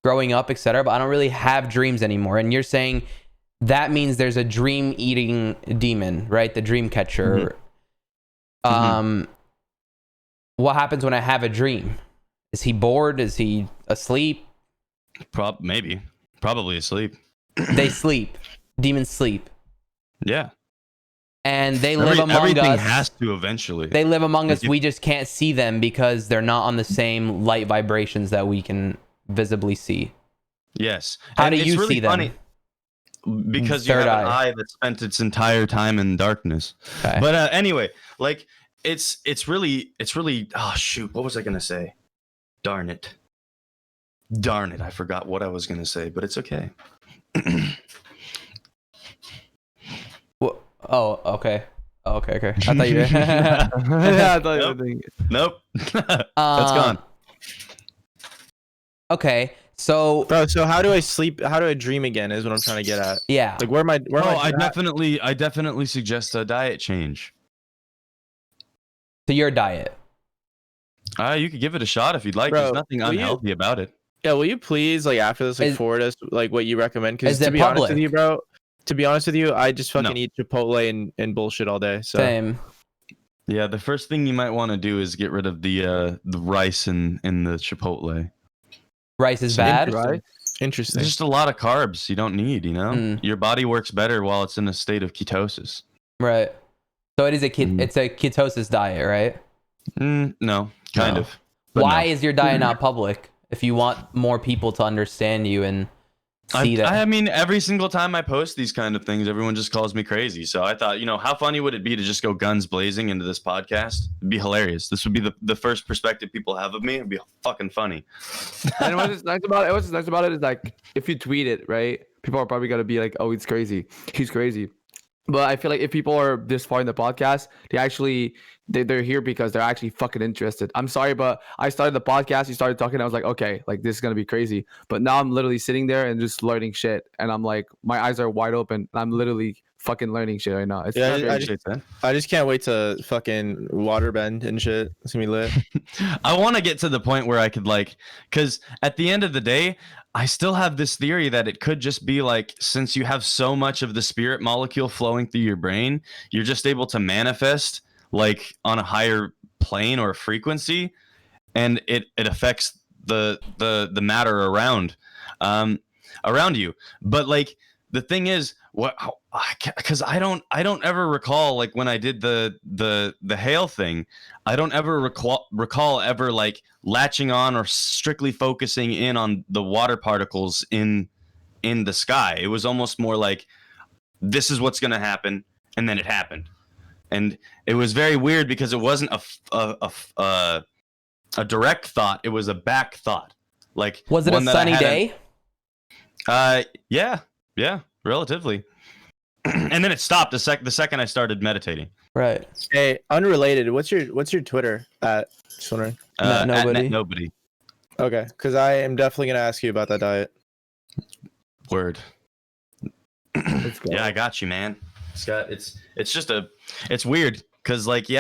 growing up, etc. But I don't really have dreams anymore. And you're saying that means there's a dream-eating demon, right? The dream catcher. What happens when I have a dream? Is he bored? Is he asleep? Maybe. Probably asleep. They sleep. Demons sleep. Yeah. And they live among everything us. has to eventually. They live among us. We just can't see them because they're not on the same light vibrations that we can visibly see. Yes. How And do it's you really see them? funny because you Third have an eye. eye that spent its entire time in darkness. Okay. But anyway, like it's really oh shoot, what was I gonna say? Darn it, I forgot what I was gonna say, but it's okay. Oh, okay. Okay. I thought you were. Yeah, I thought you were thinking. Nope. That's gone. Okay, so Bro, so how do I sleep? How do I dream again? Is what I'm trying to get at. yeah, Like, where am I? I definitely suggest a diet change. to your diet. You could give it a shot if you'd like. Bro, There's nothing will you- unhealthy about it. Yeah, will you please, like, after this, like, Is- forward us, like, what you recommend? Because is to it be honest with public? you, bro, I just fucking No. eat Chipotle and bullshit all day. So Same. Yeah, the first thing you might want to do is get rid of the rice in the Chipotle. Rice is So bad. interesting. Interesting. There's just a lot of carbs you don't need, you know? Mm. Your body works better while it's in a state of ketosis. Right. So it is it's a ketosis diet, right? No, kind No. of. But Why no. is your diet not public? If you want more people to understand you and see that. I mean, every single time I post these kind of things, everyone just calls me crazy. So I thought, how funny would it be to just go guns blazing into this podcast? It'd be hilarious. This would be the first perspective people have of me. It'd be fucking funny. And what's nice about it is like if you tweet it, right? People are probably gonna be like, "Oh, he's crazy. He's crazy." But I feel like if people are this far in the podcast, they're here because they're actually fucking interested. I'm sorry, but I started the podcast, you started talking, I was like, okay, like this is gonna be crazy. But now I'm literally sitting there and just learning shit, and I'm like, my eyes are wide open, and I'm literally fucking learning shit right now. It's Yeah, not very- I just can't wait to fucking waterbend and shit. It's gonna be lit. I want to get to the point where I could because at the end of the day, I still have this theory that it could just be like, since you have so much of the spirit molecule flowing through your brain, you're just able to manifest like on a higher plane or frequency, and it affects the matter around you. But like the thing is, because I don't ever recall, like when I did the hail thing, I don't ever recall ever like latching on or strictly focusing in on the water particles in the sky. It was almost more like, this is what's going to happen, and then it happened. And it was very weird because it wasn't a direct thought, it was a back thought. Like, Was it a one that I sunny hadn't- day? Yeah, relatively. And then it stopped the second I started meditating. Right. Hey, unrelated. What's your Twitter at? Just wondering. At nobody. nobody. Okay, because I am definitely gonna ask you about that diet. Word. Let's go. Yeah, I got you, man. It's weird because like you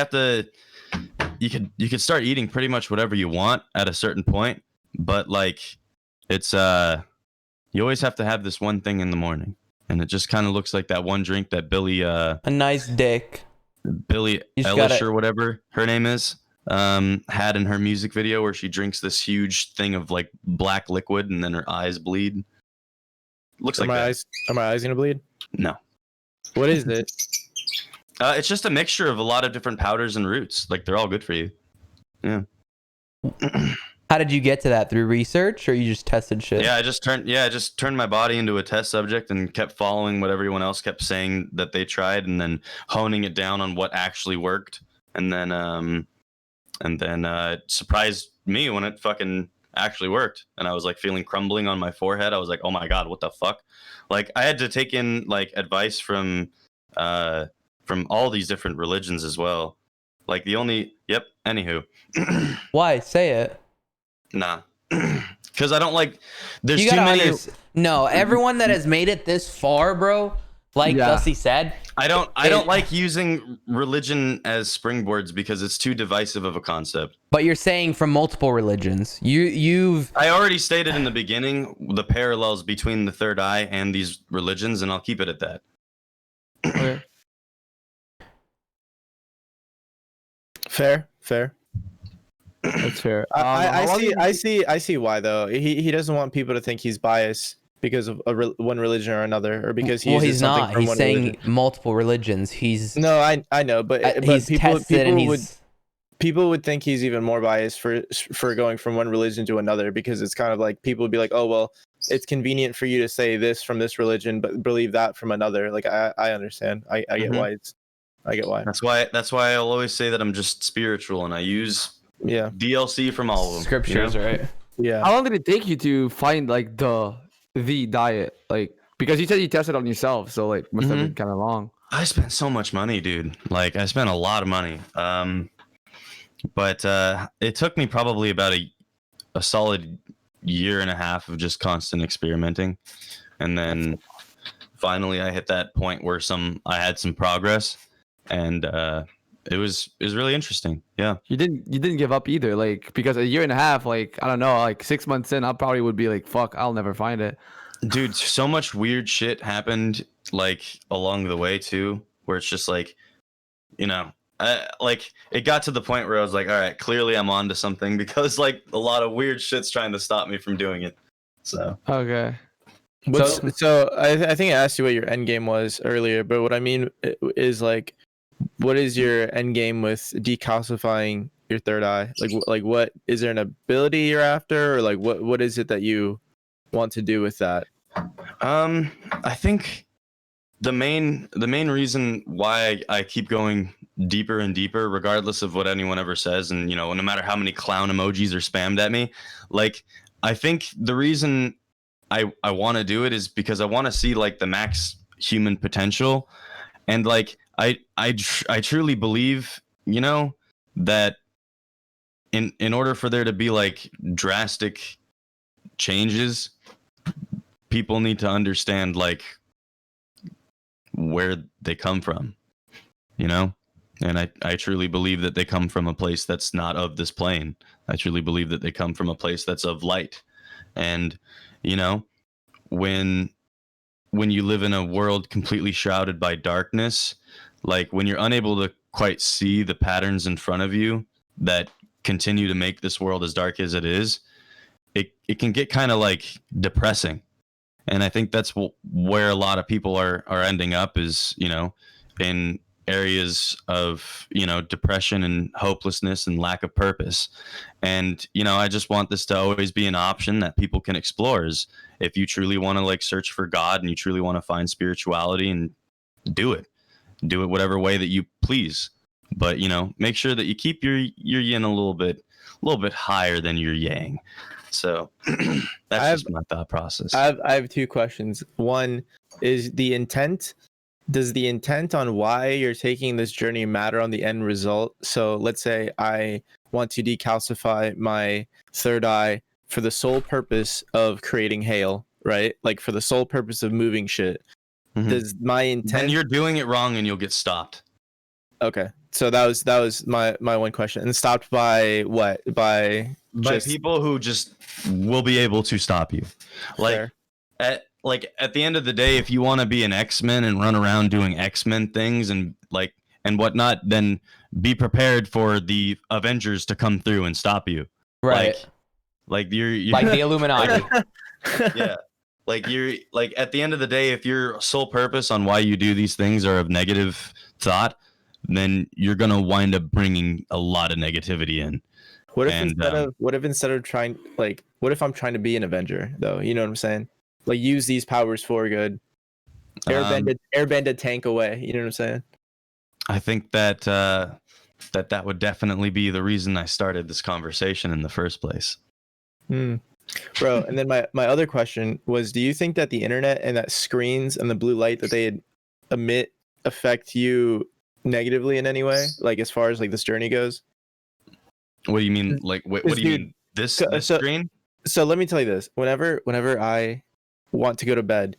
could start eating pretty much whatever you want at a certain point, but like it's you always have to have this one thing in the morning, and it just kind of looks like that one drink that Billie A nice dick. You just Eilish gotta- or whatever her name is had in her music video, where she drinks this huge thing of like black liquid and then her eyes bleed. Looks like that. Are my eyes gonna bleed? No. What is it? It's just a mixture of a lot of different powders and roots. Like, they're all good for you. Yeah. How did you get to that? Through research, or you just tested shit? Yeah, I just turned my body into a test subject and kept following what everyone else kept saying that they tried, and then honing it down on what actually worked. And then it surprised me when it fucking actually worked. And I was like feeling crumbling on my forehead. I was like, oh my God, what the fuck? Like, I had to take in like advice from all these different religions as well. Like anywho. Why? Say it. Nah. Because I don't like, there's You too gotta many. No, everyone that has made it this far, bro, like Yeah. Dusty said. I don't like using religion as springboards because it's too divisive of a concept. But you're saying from multiple religions. You've I already stated in the beginning the parallels between the third eye and these religions, and I'll keep it at that. Okay. Fair. That's fair. I see why though. He doesn't want people to think he's biased because of one religion or another, or because he uses he's something not. from He's one saying religion. multiple religions. He's No, I know, but he's people tested and people he's people would think he's even more biased for going from one religion to another, because it's kind of like people would be like, oh well, it's convenient for you to say this from this religion but believe that from another. Like I understand. I get Mhm. why I get why. That's why I'll always say that I'm just spiritual and I use Yeah. DLC from all of them. scriptures, right? Yeah. How long did it take you to find like the diet? Like, because you said you tested on yourself, so like must have been kind of long. I spent so much money, dude. Like I spent a lot of money. But it took me probably about a solid year and a half of just constant experimenting, and then finally I hit that point where I had some progress, and it was really interesting. Yeah. You didn't give up either, like, because a year and a half, like, I don't know, like 6 months in, I probably would be like, fuck, I'll never find it. Dude, so much weird shit happened like along the way too, where it's just like, you know, like it got to the point where I was like, all right, clearly I'm onto something, because like a lot of weird shit's trying to stop me from doing it. So Okay. So I think I asked you what your end game was earlier, but what I mean is like, what is your end game with decalcifying your third eye? Like what is there an ability you're after, or like what is it that you want to do with that? I think the main reason why I keep going deeper and deeper, regardless of what anyone ever says, and you know, no matter how many clown emojis are spammed at me, like I think the reason I want to do it is because I want to see like the max human potential, and like I truly believe, you know, that in order for there to be like drastic changes, people need to understand like where they come from, you know? And I truly believe that they come from a place that's not of this plane. I truly believe that they come from a place that's of light. And, you know, when you live in a world completely shrouded by darkness, like when you're unable to quite see the patterns in front of you that continue to make this world as dark as it is, it can get kind of like depressing. And I think that's where a lot of people are ending up, is, you know, in areas of, you know, depression and hopelessness and lack of purpose. And, you know, I just want this to always be an option that people can explore, is if you truly want to like search for God and you truly want to find spirituality, and do it whatever way that you please. But, you know, make sure that you keep your yin a little bit higher than your yang. So that's just my thought process. I have two questions. One is the intent. Does the intent on why you're taking this journey matter on the end result? So let's say I want to decalcify my third eye for the sole purpose of creating hail, right? Like for the sole purpose of moving shit. Mhm. Does my intent? Then you're doing it wrong and you'll get stopped. Okay, so that was my one question. And stopped by what? By People who just will be able to stop you. Like Fair. at the end of the day, if you want to be an X-Men and run around doing X-Men things and whatnot, then be prepared for the Avengers to come through and stop you. Right. Like you're Like the Illuminati. yeah. Like you're like, at the end of the day, if your sole purpose on why you do these things are of negative thought, then you're gonna wind up bringing a lot of negativity in. What if instead of trying, like, what if I'm trying to be an Avenger though? You know what I'm saying? Like, use these powers for good. Airbend a tank away. You know what I'm saying? I think that that would definitely be the reason I started this conversation in the first place. Bro, and then my other question was, do you think that the internet and that screens and the blue light that they emit affect you negatively in any way, like as far as like this journey goes? What do you mean? Like, what do you mean? This screen? So let me tell you this. Whenever I want to go to bed,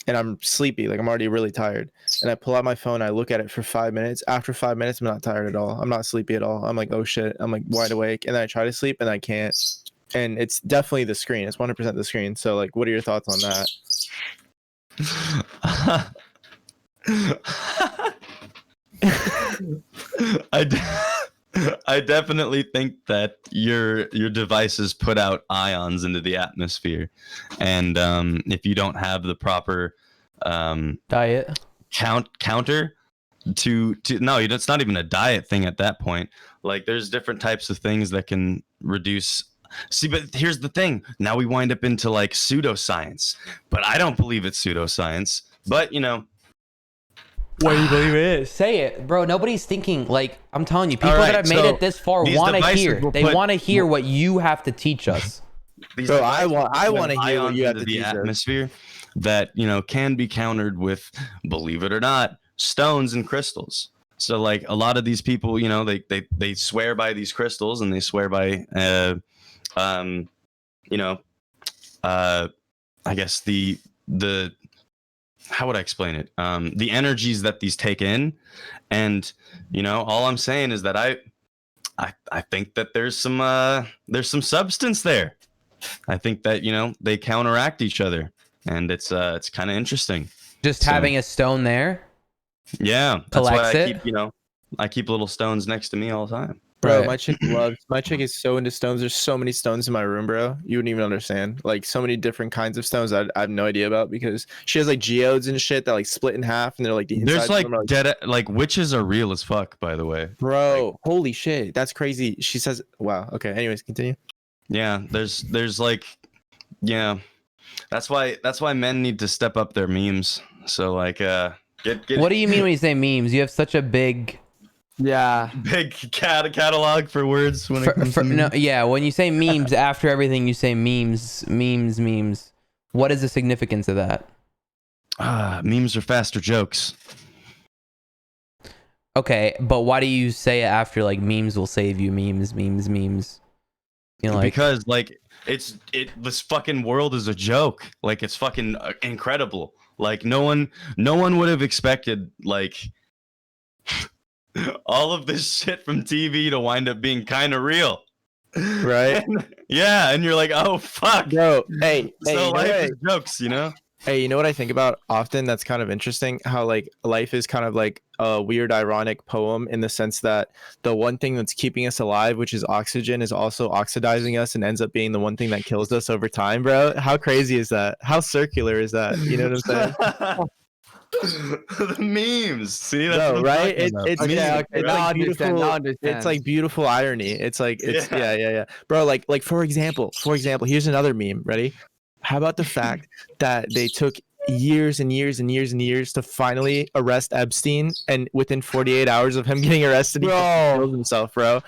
and I'm sleepy, like I'm already really tired. And I pull out my phone, I look at it for 5 minutes. After 5 minutes, I'm not tired at all. I'm not sleepy at all. I'm like, oh shit. I'm like wide awake. And then I try to sleep and I can't. And it's definitely the screen. It's 100% the screen. So like, what are your thoughts on that? I definitely think that your devices put out ions into the atmosphere, and if you don't have the proper Diet. counter to no, it's not even a diet thing at that point. Like there's different types of things that can reduce. See, but here's the thing. Now we wind up into like pseudoscience, but I don't believe it's pseudoscience. But you know. What do you believe it is? Say it, bro. Nobody's thinking. Like I'm telling you, people All right, that have made so it this far these want to devices hear. will They put- want to hear what you have to teach us. Bro, I want to hear what ions you have into to the teach us. atmosphere that can be countered with, believe it or not, stones and crystals. So like a lot of these people, they swear by these crystals and they swear by I guess the how would I explain it? The energies that these take in, and all I'm saying is that I think that there's some substance there. I think that they counteract each other, and it's kind of interesting. Just having a stone there. Yeah, that's why Collects I it. keep I keep little stones next to me all the time. Bro, Right. my chick is so into stones. There's so many stones in my room, bro. You wouldn't even understand. Like so many different kinds of stones I have no idea about, because she has like geodes and shit that like split in half, and they're like the inside. There's like of them are, dead like witches are real as fuck, by the way. bro, holy shit, that's crazy. She says, wow. Okay, anyways, continue. Yeah, there's like, yeah, that's why men need to step up their memes. So like, get What do you mean when you say memes? You have such a big. Yeah. big catalog for words when it comes to No, memes. yeah. When you say memes, after everything you say memes. What is the significance of that? Memes are faster jokes. Okay, but why do you say it after like memes will save you? Memes. Like Because like this fucking world is a joke. Like it's fucking incredible. Like no one would have expected like all of this shit from TV to wind up being kind of real. Right? Yeah, and you're like, oh fuck. Bro, hey, So you know life what is jokes, hey, you know what I think about often that's kind of interesting? How like life is kind of like a weird, ironic poem, in the sense that the one thing that's keeping us alive, which is oxygen, is also oxidizing us and ends up being the one thing that kills us over time, bro. How crazy is that? How circular is that? You know what I'm saying? The memes. See, that's No, what I'm right? talking about. It's Okay, yeah, okay, it's now I like understand, beautiful. now I understand. It's like beautiful irony. It's like it's Yeah. yeah. Bro, like for example, here's another meme. Ready? How about the fact that they took years and years and years and years to finally arrest Epstein, and within 48 hours of him getting arrested, he fucking killed himself, bro.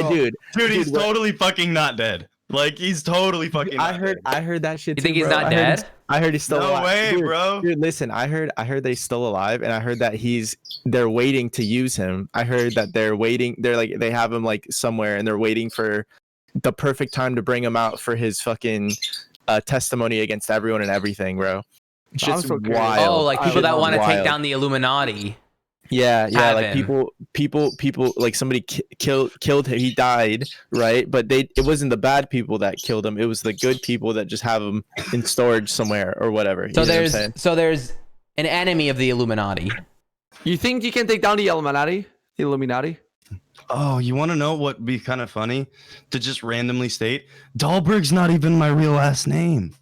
Dude, Dude, he's what- totally fucking not dead. Like he's totally fucking. I not heard dead. that shit. you think too, he's bro. not dead? I heard he's still No alive. way, Dude, bro. Dude, listen, I heard that he's still alive, and I heard that they're waiting to use him. I heard that they have him like somewhere, and they're waiting for the perfect time to bring him out for his fucking testimony against everyone and everything, bro. It's I'm just so curious. wild. Oh, like people Shit's that want to take wild. down the Illuminati. Yeah, have like him. people like somebody killed him. He died, right? But it wasn't the bad people that killed him. It was the good people that just have him in storage somewhere or whatever. So You know what I'm saying? there's an enemy of the Illuminati. You think you can take down the Illuminati? Oh, you want to know what would be kind of funny? To just randomly state, Dahlberg's not even my real last name.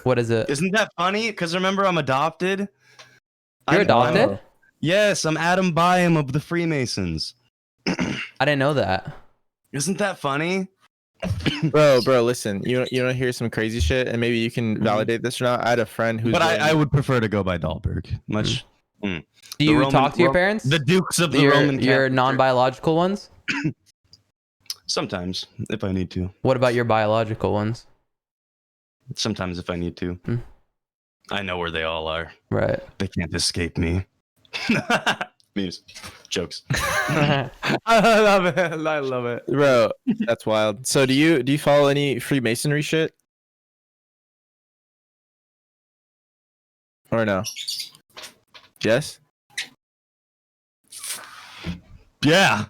What is it? Isn't that funny? Because remember, I'm adopted. You're I know. adopted? Yes, I'm Adam Byam of the Freemasons. I didn't know that. Isn't that funny? Bro, listen. You want to hear some crazy shit, and maybe you can validate this or not. I had a friend who's. But I would prefer to go by Dahlberg. Much. Do you talk to your parents? The Dukes of the your Roman your Catholic non-biological ones? Church. Sometimes, if I need to. What about your biological ones? Sometimes, if I need to. Hmm. I know where they all are. Right. They can't escape me. Memes, jokes. I love it. Bro, that's wild. So do you follow any Freemasonry shit? Or no? Yes. Yeah.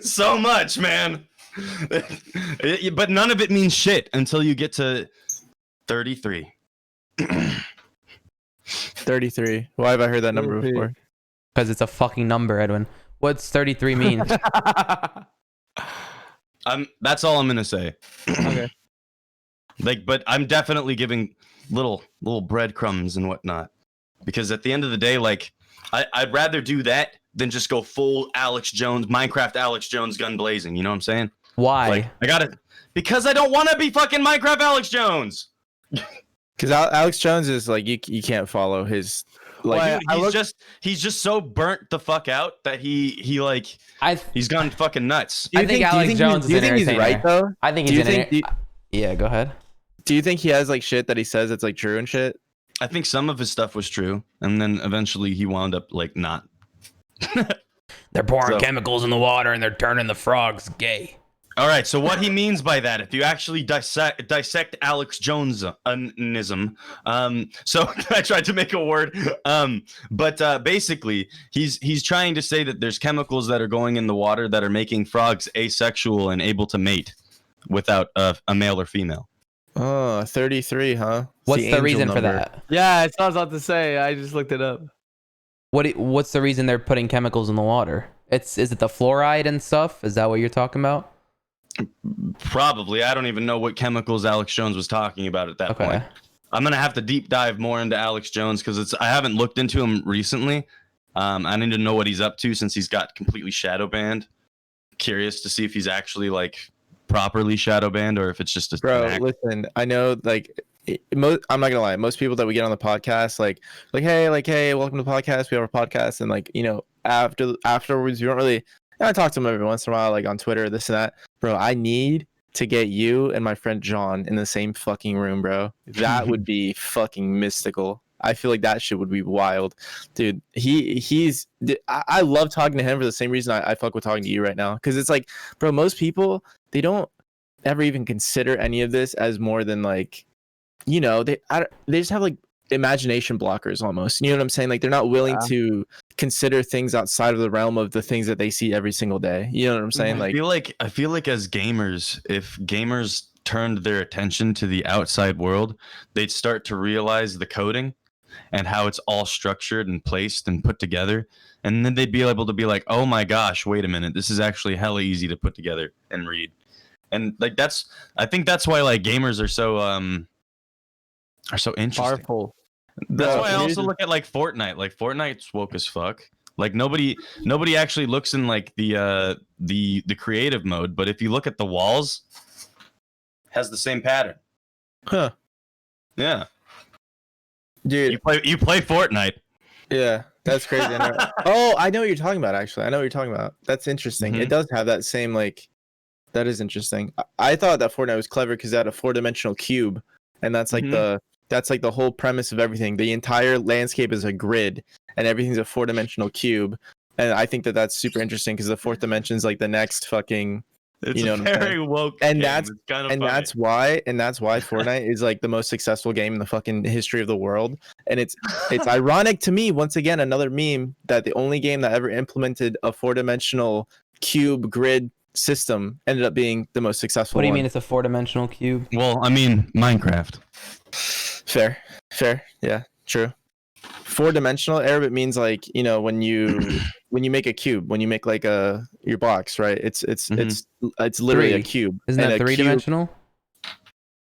So much, man. But none of it means shit until you get to 33. 33. Why have I heard that number 33. before? Because it's a fucking number, Edwin. What's 33 mean? That's all I'm gonna say. Okay. Like, but I'm definitely giving little breadcrumbs and whatnot, because at the end of the day, like, I'd rather do that than just go full Alex Jones, Minecraft Alex Jones, gun blazing. You know what I'm saying? Why? Like, because I don't want to be fucking Minecraft Alex Jones. Because Alex Jones is like you can't follow his like. Dude, he's just so burnt the fuck out that he's gone fucking nuts. I think Alex Jones is do you an think he's entertainer. right though? I think Do he's you an think? Yeah, go ahead. Do you think he has like shit that he says that's like true and shit? I think some of his stuff was true, and then eventually he wound up like not. They're pouring So- chemicals in the water and they're turning the frogs gay. All right, so what he means by that, if you actually dissect Alex Jones-ism, so I tried to make a word, but basically he's trying to say that there's chemicals that are going in the water that are making frogs asexual and able to mate without a male or female. Oh, 33, huh? It's What's the angel reason for number. that? Yeah, it's what I was about to say. I just looked it up. What's the reason they're putting chemicals in the water? Is it the fluoride and stuff? Is that what you're talking about? Probably. I don't even know what chemicals Alex Jones was talking about at that Okay. point. I'm gonna have to deep dive more into Alex Jones because I haven't looked into him recently. I need to know what he's up to since he's got completely shadow banned. Curious to see if he's actually like properly shadow banned or if it's just a Bro, an act. listen, I know like I'm not gonna lie, most people that we get on the podcast like hey, welcome to the podcast. We have a podcast, and like, you know, afterwards you don't really. I talk to them every once in a while, like on Twitter, this and that. Bro, I need to get you and my friend John in the same fucking room, bro. That would be fucking mystical. I feel like that shit would be wild, dude. I love talking to him for the same reason I fuck with talking to you right now, because it's like, bro, most people, they don't ever even consider any of this as more than like, you know, they just have like imagination blockers almost. You know what I'm saying? Like they're not willing to consider things outside of the realm of the things that they see every single day. You know what I'm saying? I feel like as gamers, if gamers turned their attention to the outside world, they'd start to realize the coding and how it's all structured and placed and put together, and then they'd be able to be like, oh my gosh, wait a minute, this is actually hella easy to put together and read. And like I think that's why like gamers are so interesting. Powerful. That's Bro, why I here's also the- look at like Fortnite. Like Fortnite's woke as fuck. Like nobody actually looks in like the creative mode, but if you look at the walls, has the same pattern. Huh. Yeah. Dude, You play Fortnite. yeah, that's crazy. I know. Oh, I know what you're talking about, actually. I know what you're talking about. That's interesting. Mhm. It does have that same, like, that is interesting. I thought that Fortnite was clever because it had a 4-dimensional cube, and that's like Mhm. that's like the whole premise of everything. The entire landscape is a grid, and everything's a 4-dimensional cube. And I think that that's super interesting because the fourth dimension is like the next fucking. It's You know a what I'm very woke And game. that's- It's kind of and funny. that's why Fortnite is like the most successful game in the fucking history of the world. And it's ironic to me, once again, another meme, that the only game that ever implemented a 4-dimensional cube grid system ended up being the most successful What do you one. mean it's a 4-dimensional cube? Well, I mean Minecraft. Fair, yeah, true. 4-dimensional Arabic means like, you know, when you make a cube, when you make like your box, right? It's literally a Three. cube. Isn't And that a cube- 3-dimensional?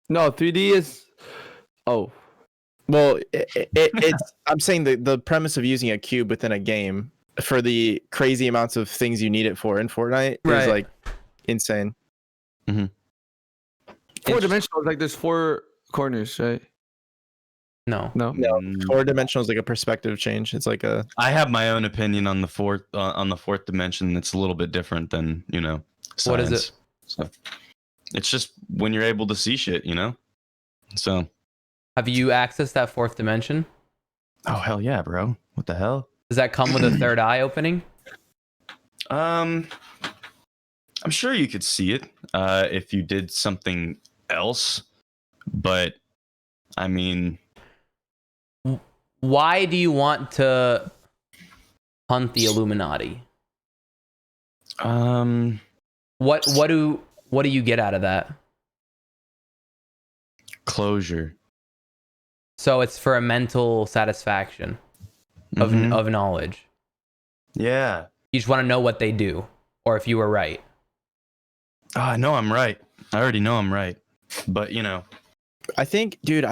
No, 3D is. Oh, Well, it's I'm saying the premise of using a cube within a game for the crazy amounts of things you need it for in Fortnite Right. is like insane. 4-dimensional is like there's 4 corners, right? No. No. No, Mm, 4-dimensional is like a perspective change. It's like a I have my own opinion on the fourth dimension. That's a little bit different than, you know, science. What is it? So it's just when you're able to see shit, you know. So Have you accessed that fourth dimension? oh hell yeah, bro. What the hell? Does that come with a third eye opening? I'm sure you could see it if you did something else, but I mean, why do you want to hunt the Illuminati? What do you get out of that? Closure. So it's for a mental satisfaction of Mhm. of knowledge. Yeah. You just want to know what they do, or if you were right. Oh, I know I'm right. I already know I'm right. But, you know, I think that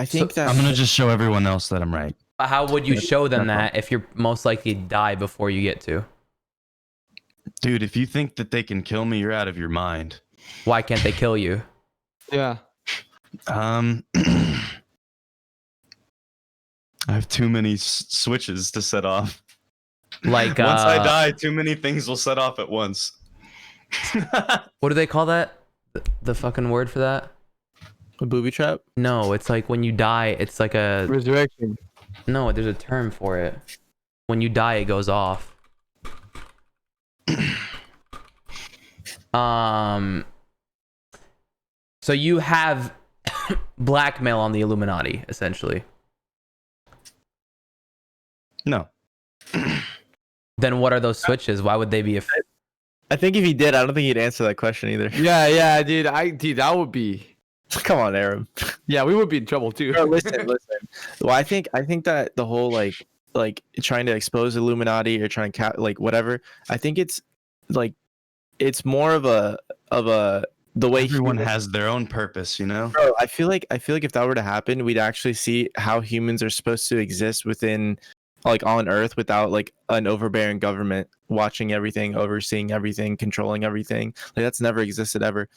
I'm going to just show everyone else that I'm right. How would you show them that if you're most likely to die before you get to? Dude, if you think that they can kill me, you're out of your mind. Why can't they kill you? Yeah. I have too many switches to set off. Like Once I die, too many things will set off at once. what do they call that? The fucking word for that? a booby trap. No, it's like when you die, it's like a Resurrection. no. There's a term for it. When you die, it goes off. So you have blackmail on the Illuminati, essentially. No. Then what are those switches? Why would they be? I think if he did, I don't think he'd answer that question either. Yeah, dude. That would be. Come on, Arab. Yeah, we would be in trouble too. Bro, listen. Well, I think that the whole like trying to expose Illuminati or trying to like whatever. I think it's like it's more of a the way Everyone humans- has their own purpose, you know? Bro, I feel like if that were to happen, we'd actually see how humans are supposed to exist within like on Earth without like an overbearing government watching everything, overseeing everything, controlling everything. Like that's never existed ever.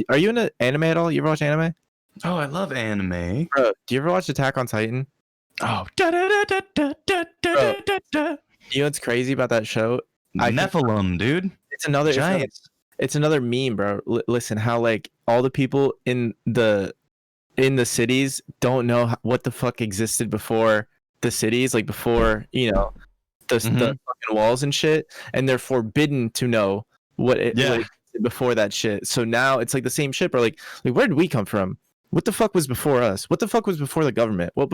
Are you into anime at all? You ever watch anime? Oh, I love anime. Bro, do you ever watch Attack on Titan? Oh. You know what's crazy about that show? Nephilim, dude. Giants. It's another meme, bro. Listen, how like all the people in the cities don't know what the fuck existed before the cities, like before the fucking walls and shit, and they're forbidden to know what it like, before that shit. So now it's like the same shit, bro. Like where did we come from? What the fuck was before us? What the fuck was before the government? What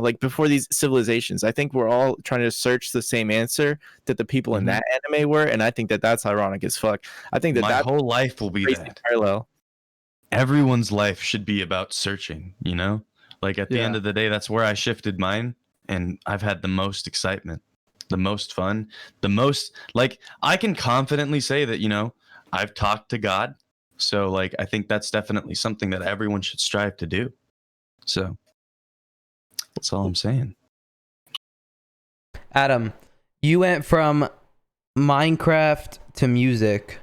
like before these civilizations? I think we're all trying to search the same answer that the people in that anime were, and I think that that's ironic as fuck. I think that my whole life will be that. Parallel. Everyone's life should be about searching, you know? Like at the end of the day, that's where I shifted mine, and I've had the most excitement, the most fun, the most like I can confidently say that, you know, I've talked to God. So like I think that's definitely something that everyone should strive to do. So that's all I'm saying. Adam, you went from Minecraft to music.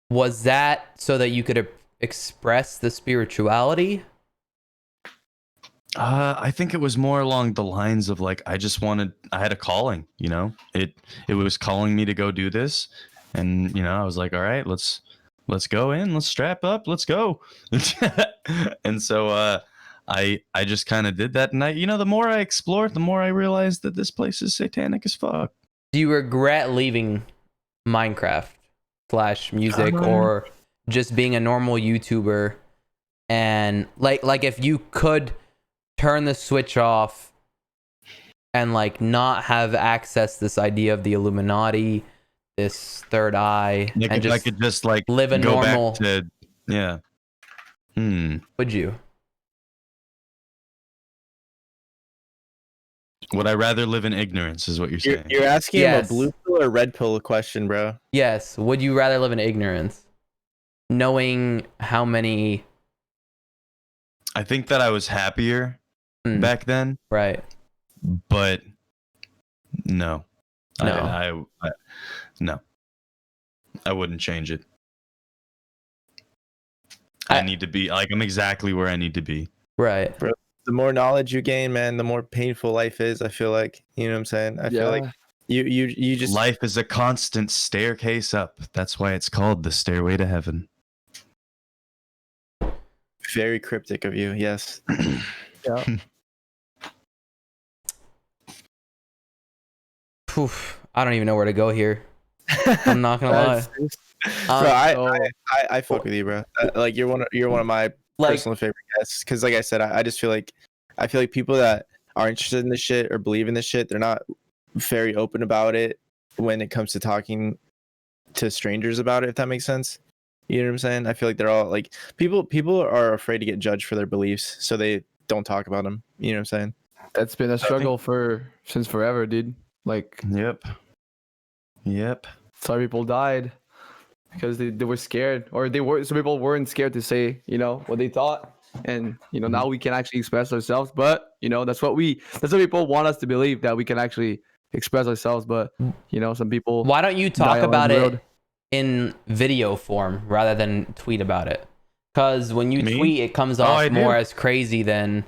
Was that so that you could express the spirituality? I think it was more along the lines of like I had a calling, you know. It was calling me to go do this, and you know, I was like, all right, let's go in, let's strap up, let's go. And so I just kind of did that, and the more I explored, the more I realized that this place is satanic as fuck. Do you regret leaving Minecraft / music or just being a normal YouTuber? And like if you could turn the switch off and like not have access to this idea of the Illuminati, this third eye, and I could just like live a go normal back to, yeah. Would you? Would I rather live in ignorance is what you're saying? You're asking Yes. him a blue pill or red pill question, bro. Yes. Would you rather live in ignorance, knowing how many? I think that I was happier back then, Right. but no. No. No. I wouldn't change it. I need to be like I'm exactly where I need to be. Right. Bro, the more knowledge you gain, man, the more painful life is. I feel like, you know what I'm saying? I feel like you just Life is a constant staircase up. That's why it's called the stairway to heaven. very cryptic of you. Yes. Yeah. Poof, I don't even know where to go here. I'm not gonna lie. Bro, I fuck with you, bro. Like you're one of my Like- personal favorite guests. Because like I said, I just feel like people that are interested in this shit or believe in this shit, they're not very open about it when it comes to talking to strangers about it, if that makes sense. You know what I'm saying? I feel like they're all like people are afraid to get judged for their beliefs, so they don't talk about them. You know what I'm saying? That's been a struggle since forever, dude. Like, Yep. some people died because they were scared, or some people weren't scared to say, what they thought. And now we can actually express ourselves, but that's what people want us to believe, that we can actually express ourselves. But some people, Why don't you die talk along about the it road. in video form rather than tweet about it? Because when you Me? tweet, it comes Oh, off I do. more as crazy than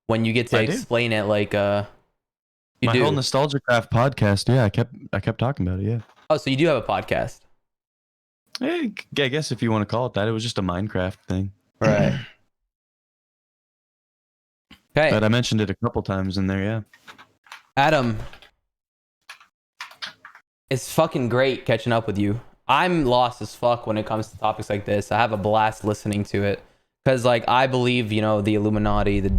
when you get to I do. explain it like you My do. whole Nostalgia Craft podcast, yeah, I kept talking about it, yeah. Oh, so you do have a podcast. I guess if you want to call it that, it was just a Minecraft thing. Right. Okay. But I mentioned it a couple times in there, yeah. Adam, it's fucking great catching up with you. I'm lost as fuck when it comes to topics like this. I have a blast listening to it because, like, I believe, the Illuminati, the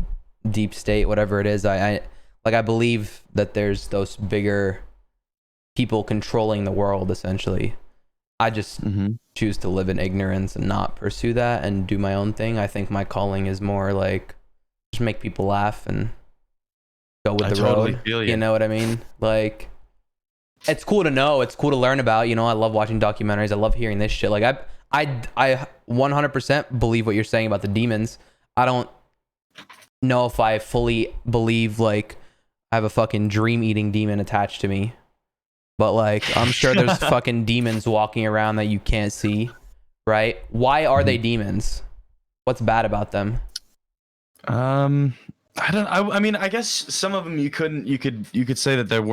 deep state, whatever it is. I believe that there's those bigger people controlling the world, essentially. I just choose to live in ignorance and not pursue that and do my own thing. I think my calling is more like just make people laugh and go with the totally road. feel you. You know what I mean? Like, it's cool to know. It's cool to learn about. I love watching documentaries. I love hearing this shit. Like, I 100% believe what you're saying about the demons. I don't know if I fully believe, like, I have a fucking dream-eating demon attached to me. But, like, I'm sure there's fucking demons walking around that you can't see, right? Why are they demons? What's bad about them? I mean, I guess some of them you could say that they're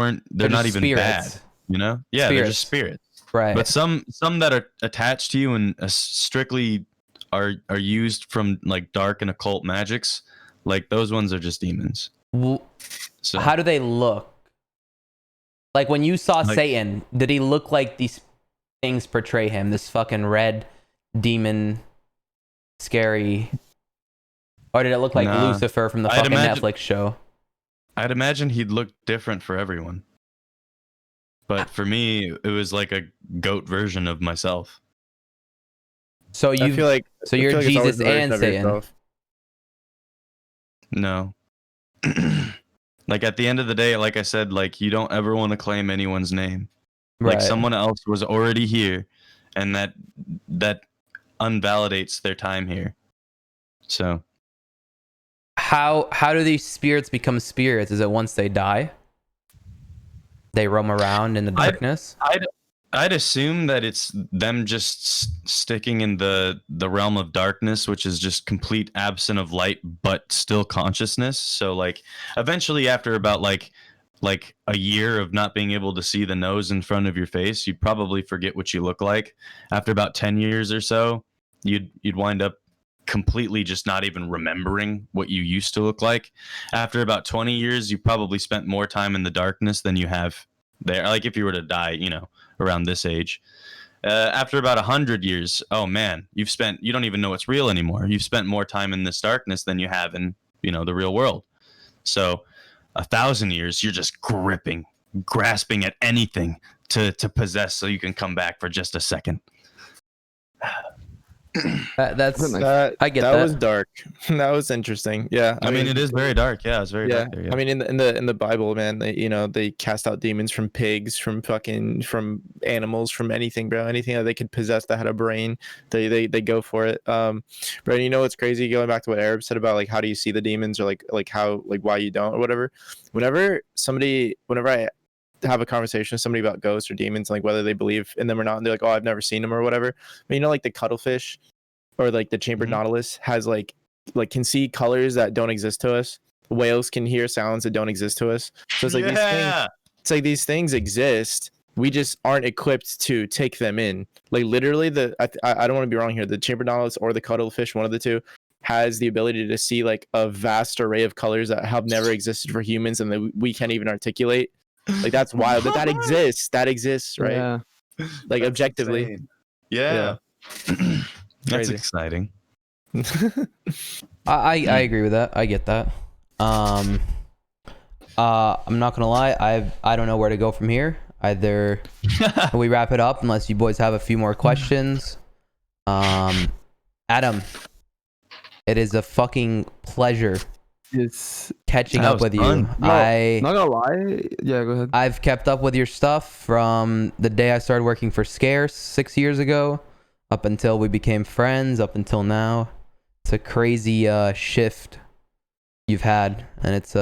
not just even spirits. bad, Yeah, they're just spirits. Right. But some that are attached to you and strictly are used from like dark and occult magics, like those ones are just demons. So How do they look? Like, when you saw Satan, did he look like these things portray him? This fucking red demon, scary, or did it look like Nah. Lucifer from the I'd fucking imagine- Netflix show? I'd imagine he'd look different for everyone. But for me, it was like a goat version of myself. So I feel like so I you're feel like it's always Jesus a version and of Satan. yourself. No. Like at the end of the day, like I said, like you don't ever want to claim anyone's name. Like Right. someone else was already here, and that unvalidates their time here. So How do these spirits become spirits? Is it once they die? They roam around in the darkness? I'd assume that it's them just sticking in the realm of darkness, which is just complete absent of light, but still consciousness. So like eventually after about like a year of not being able to see the nose in front of your face, you'd probably forget what you look like. After about 10 years or so, you'd wind up completely just not even remembering what you used to look like. After about 20 years, you probably spent more time in the darkness than you have there. Like if you were to die, around this age. After about 100 years, oh man, you don't even know what's real anymore. You've spent more time in this darkness than you have in, the real world. So 1,000 years, you're just grasping at anything to possess so you can come back for just a second. That's That I get that that. was dark. That was interesting. Yeah, I mean, it is very dark. Yeah, it's very Yeah, dark there. Yeah. I mean, in the Bible, man, they cast out demons from pigs, from animals, from anything, bro. Anything that they could possess that had a brain, they go for it. But what's crazy? Going back to what Arab said about like how do you see the demons, or like how why you don't or whatever. Whenever I have a conversation with somebody about ghosts or demons, like whether they believe in them or not, and they're like, oh, I've never seen them or whatever. But like the cuttlefish or like the chambered nautilus has like can see colors that don't exist to us. Whales can hear sounds that don't exist to us. So it's like these things. It's like these things exist. We just aren't equipped to take them in. Like literally, I don't want to be wrong here. The chambered nautilus or the cuttlefish, one of the two, has the ability to see like a vast array of colors that have never existed for humans and that we can't even articulate. Like that's wild. But that exists. That exists, right? Yeah. Like That's objectively. insane. Yeah. That's Crazy. exciting. I agree with that. I get that. I'm not gonna lie. I don't know where to go from here. Either we wrap it up, unless you boys have a few more questions. Adam, it is a fucking pleasure It's catching That up was with you. fun. I not gonna lie. Yeah, go ahead. I've kept up with your stuff from the day I started working for Scarce 6 years ago, up until we became friends, up until now. It's a crazy shift you've had, and it's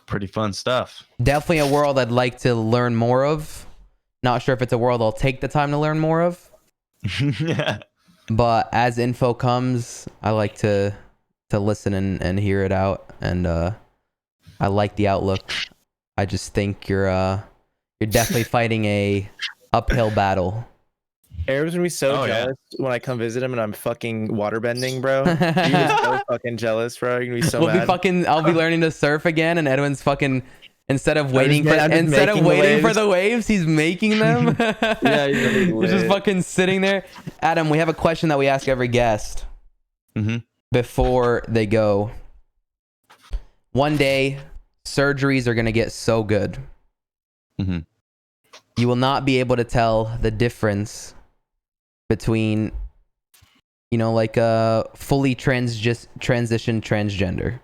Pretty fun stuff. definitely a world I'd like to learn more of. Not sure if it's a world I'll take the time to learn more of, Yeah. but as info comes, I like to listen and hear it out, and I like the outlook. I just think you're definitely fighting a uphill battle. Arab's gonna be so Oh, yeah. jealous when I come visit him and I'm fucking waterbending, bro. He's so fucking jealous, bro. You're gonna be so mad. I'll be learning to surf again, and Edwin's fucking instead of waiting for I'm just making the the waves, he's making them. Yeah, he's just fucking sitting there. Adam, we have a question that we ask every guest before they go. One day, surgeries are gonna get so good, you will not be able to tell the difference between, like a fully transitioned transgender.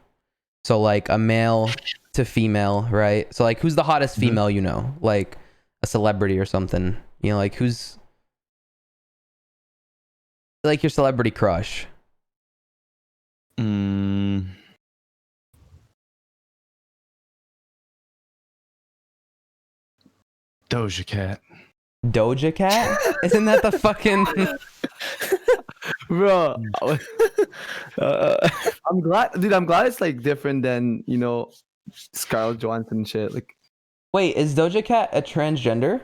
So like a male to female, right? So like, who's the hottest female you know? Like a celebrity or something. Like who's like your celebrity crush? Doja Cat. Doja Cat? Isn't that the fucking... Bro, I'm glad, dude. I'm glad it's like different than Scarlett Johansson shit. Like, Wait, is Doja Cat a transgender?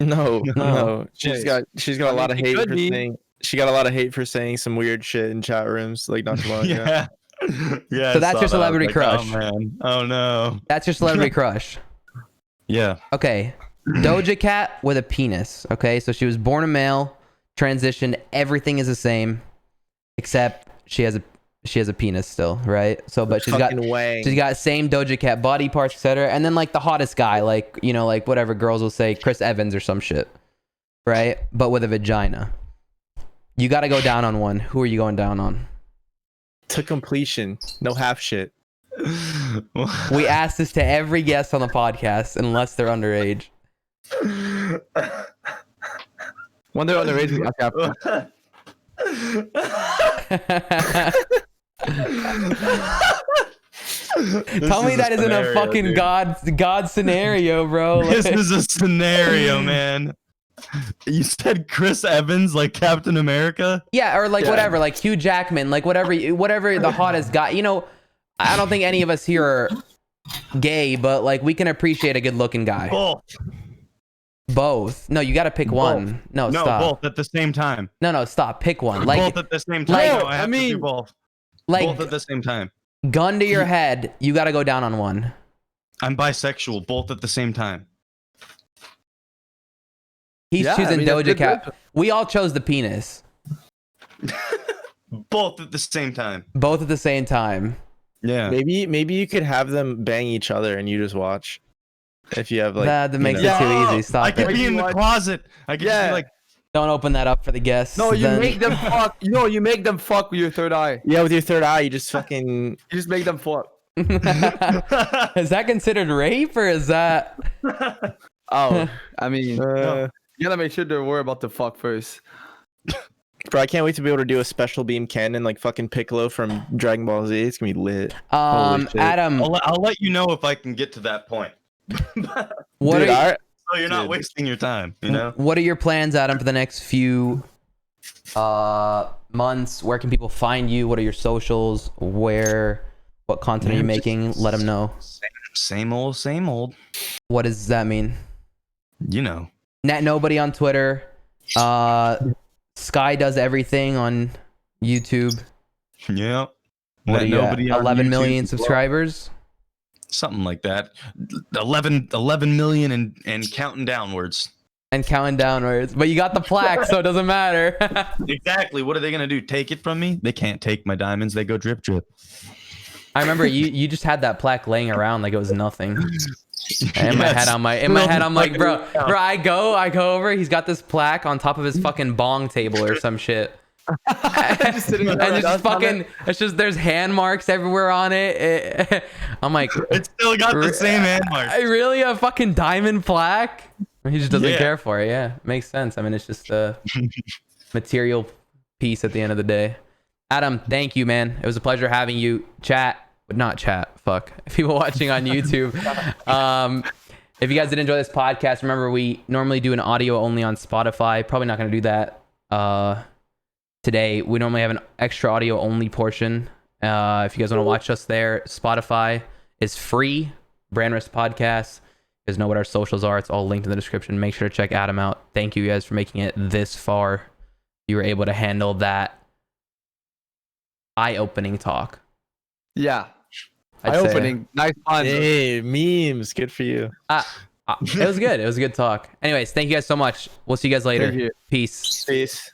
No. She's got a lot of she hate could for be. saying. She got a lot of hate for saying some weird shit in chat rooms, like not too long ago. Yeah. Yeah. So I that's saw your that. celebrity I was like, crush. Oh man. Oh no. That's your celebrity crush. Yeah. Okay. Doja Cat with a penis. Okay, so she was born a male, transitioned, everything is the same, except she has a penis still, right? So, but she's got same Doja Cat body parts, etc. And then like the hottest guy, like like whatever girls will say, Chris Evans or some shit, right? But with a vagina. You got to go down on one. Who are you going down on? To completion, no half shit. We ask this to every guest on the podcast, unless they're underage. when they're underage, we ask after. Tell me that isn't a fucking dude. God scenario, bro. This is a scenario, man. You said Chris Evans, like Captain America? Yeah, or like whatever, like Hugh Jackman, like whatever the hottest guy. I don't think any of us here are gay, but like we can appreciate a good-looking guy. Both. No, you got to pick one. No, stop. Both at the same time. No, stop. Pick one. Like Both at the same time. like- No, I have to do both. like Both at the same time. gun to your head, you got to go down on one. I'm bisexual. Both at the same time. He's Yeah, choosing that's Doja good. Cat. We all chose the penis. Both at the same time. Both at the same time. Yeah. Maybe you could have them bang each other and you just watch. If you have like That makes you it know. too easy. Stop I could it. be in the closet. I could just be like, Don't open that up for the guests. No, you then. make them fuck. You make them fuck with your third eye. Yeah, with your third eye, you just fucking You just make them fuck. Is that considered rape or is that? Oh, I mean, no. you gotta make sure they're worried about the fuck first. Bro, I can't wait to be able to do a special beam cannon like fucking Piccolo from Dragon Ball Z. It's gonna be lit. Holy shit. Adam, I'll let you know if I can get to that point. what Dude, are So you're not wasting your time, what are your plans, Adam, for the next few months? Where can people find you? What are your socials? What content are you making? Let them know. Same old. What does that mean? You know. Nobody on Twitter. Sky does everything on YouTube. Yeah. What are you at? Nobody on 11 million YouTube as well. subscribers? Something like that. 11 million and counting downwards. And counting downwards. But you got the plaque, so it doesn't matter. Exactly. What are they going to do? Take it from me? They can't take my diamonds. They go drip drip. I remember you just had that plaque laying around like it was nothing. In my head, I'm like, bro, I go over. He's got this plaque on top of his fucking bong table or some shit. Just sitting there. And it's just fucking, it's just there's hand marks everywhere on it. I'm like, It's still got the same hand mark. Really a fucking diamond plaque? He just doesn't Yeah. care for it. Yeah, makes sense. I mean, it's just a material piece at the end of the day. Adam, thank you, man. It was a pleasure having you. Not chat. Fuck. People watching on YouTube. If you guys did enjoy this podcast, remember we normally do an audio only on Spotify. Probably not going to do that today. We normally have an extra audio only portion. If you guys want to watch us there, Spotify is free. Brand Risk Podcast. You guys know what our socials are. It's all linked in the description. Make sure to check Adam out. Thank you guys for making it this far. You were able to handle that eye-opening talk. Yeah. I'd say. Eye-opening. Nice fun. Hey, memes. Good for you. It was good. It was a good talk. Anyways, thank you guys so much. We'll see you guys later. Thank you. Peace. Peace.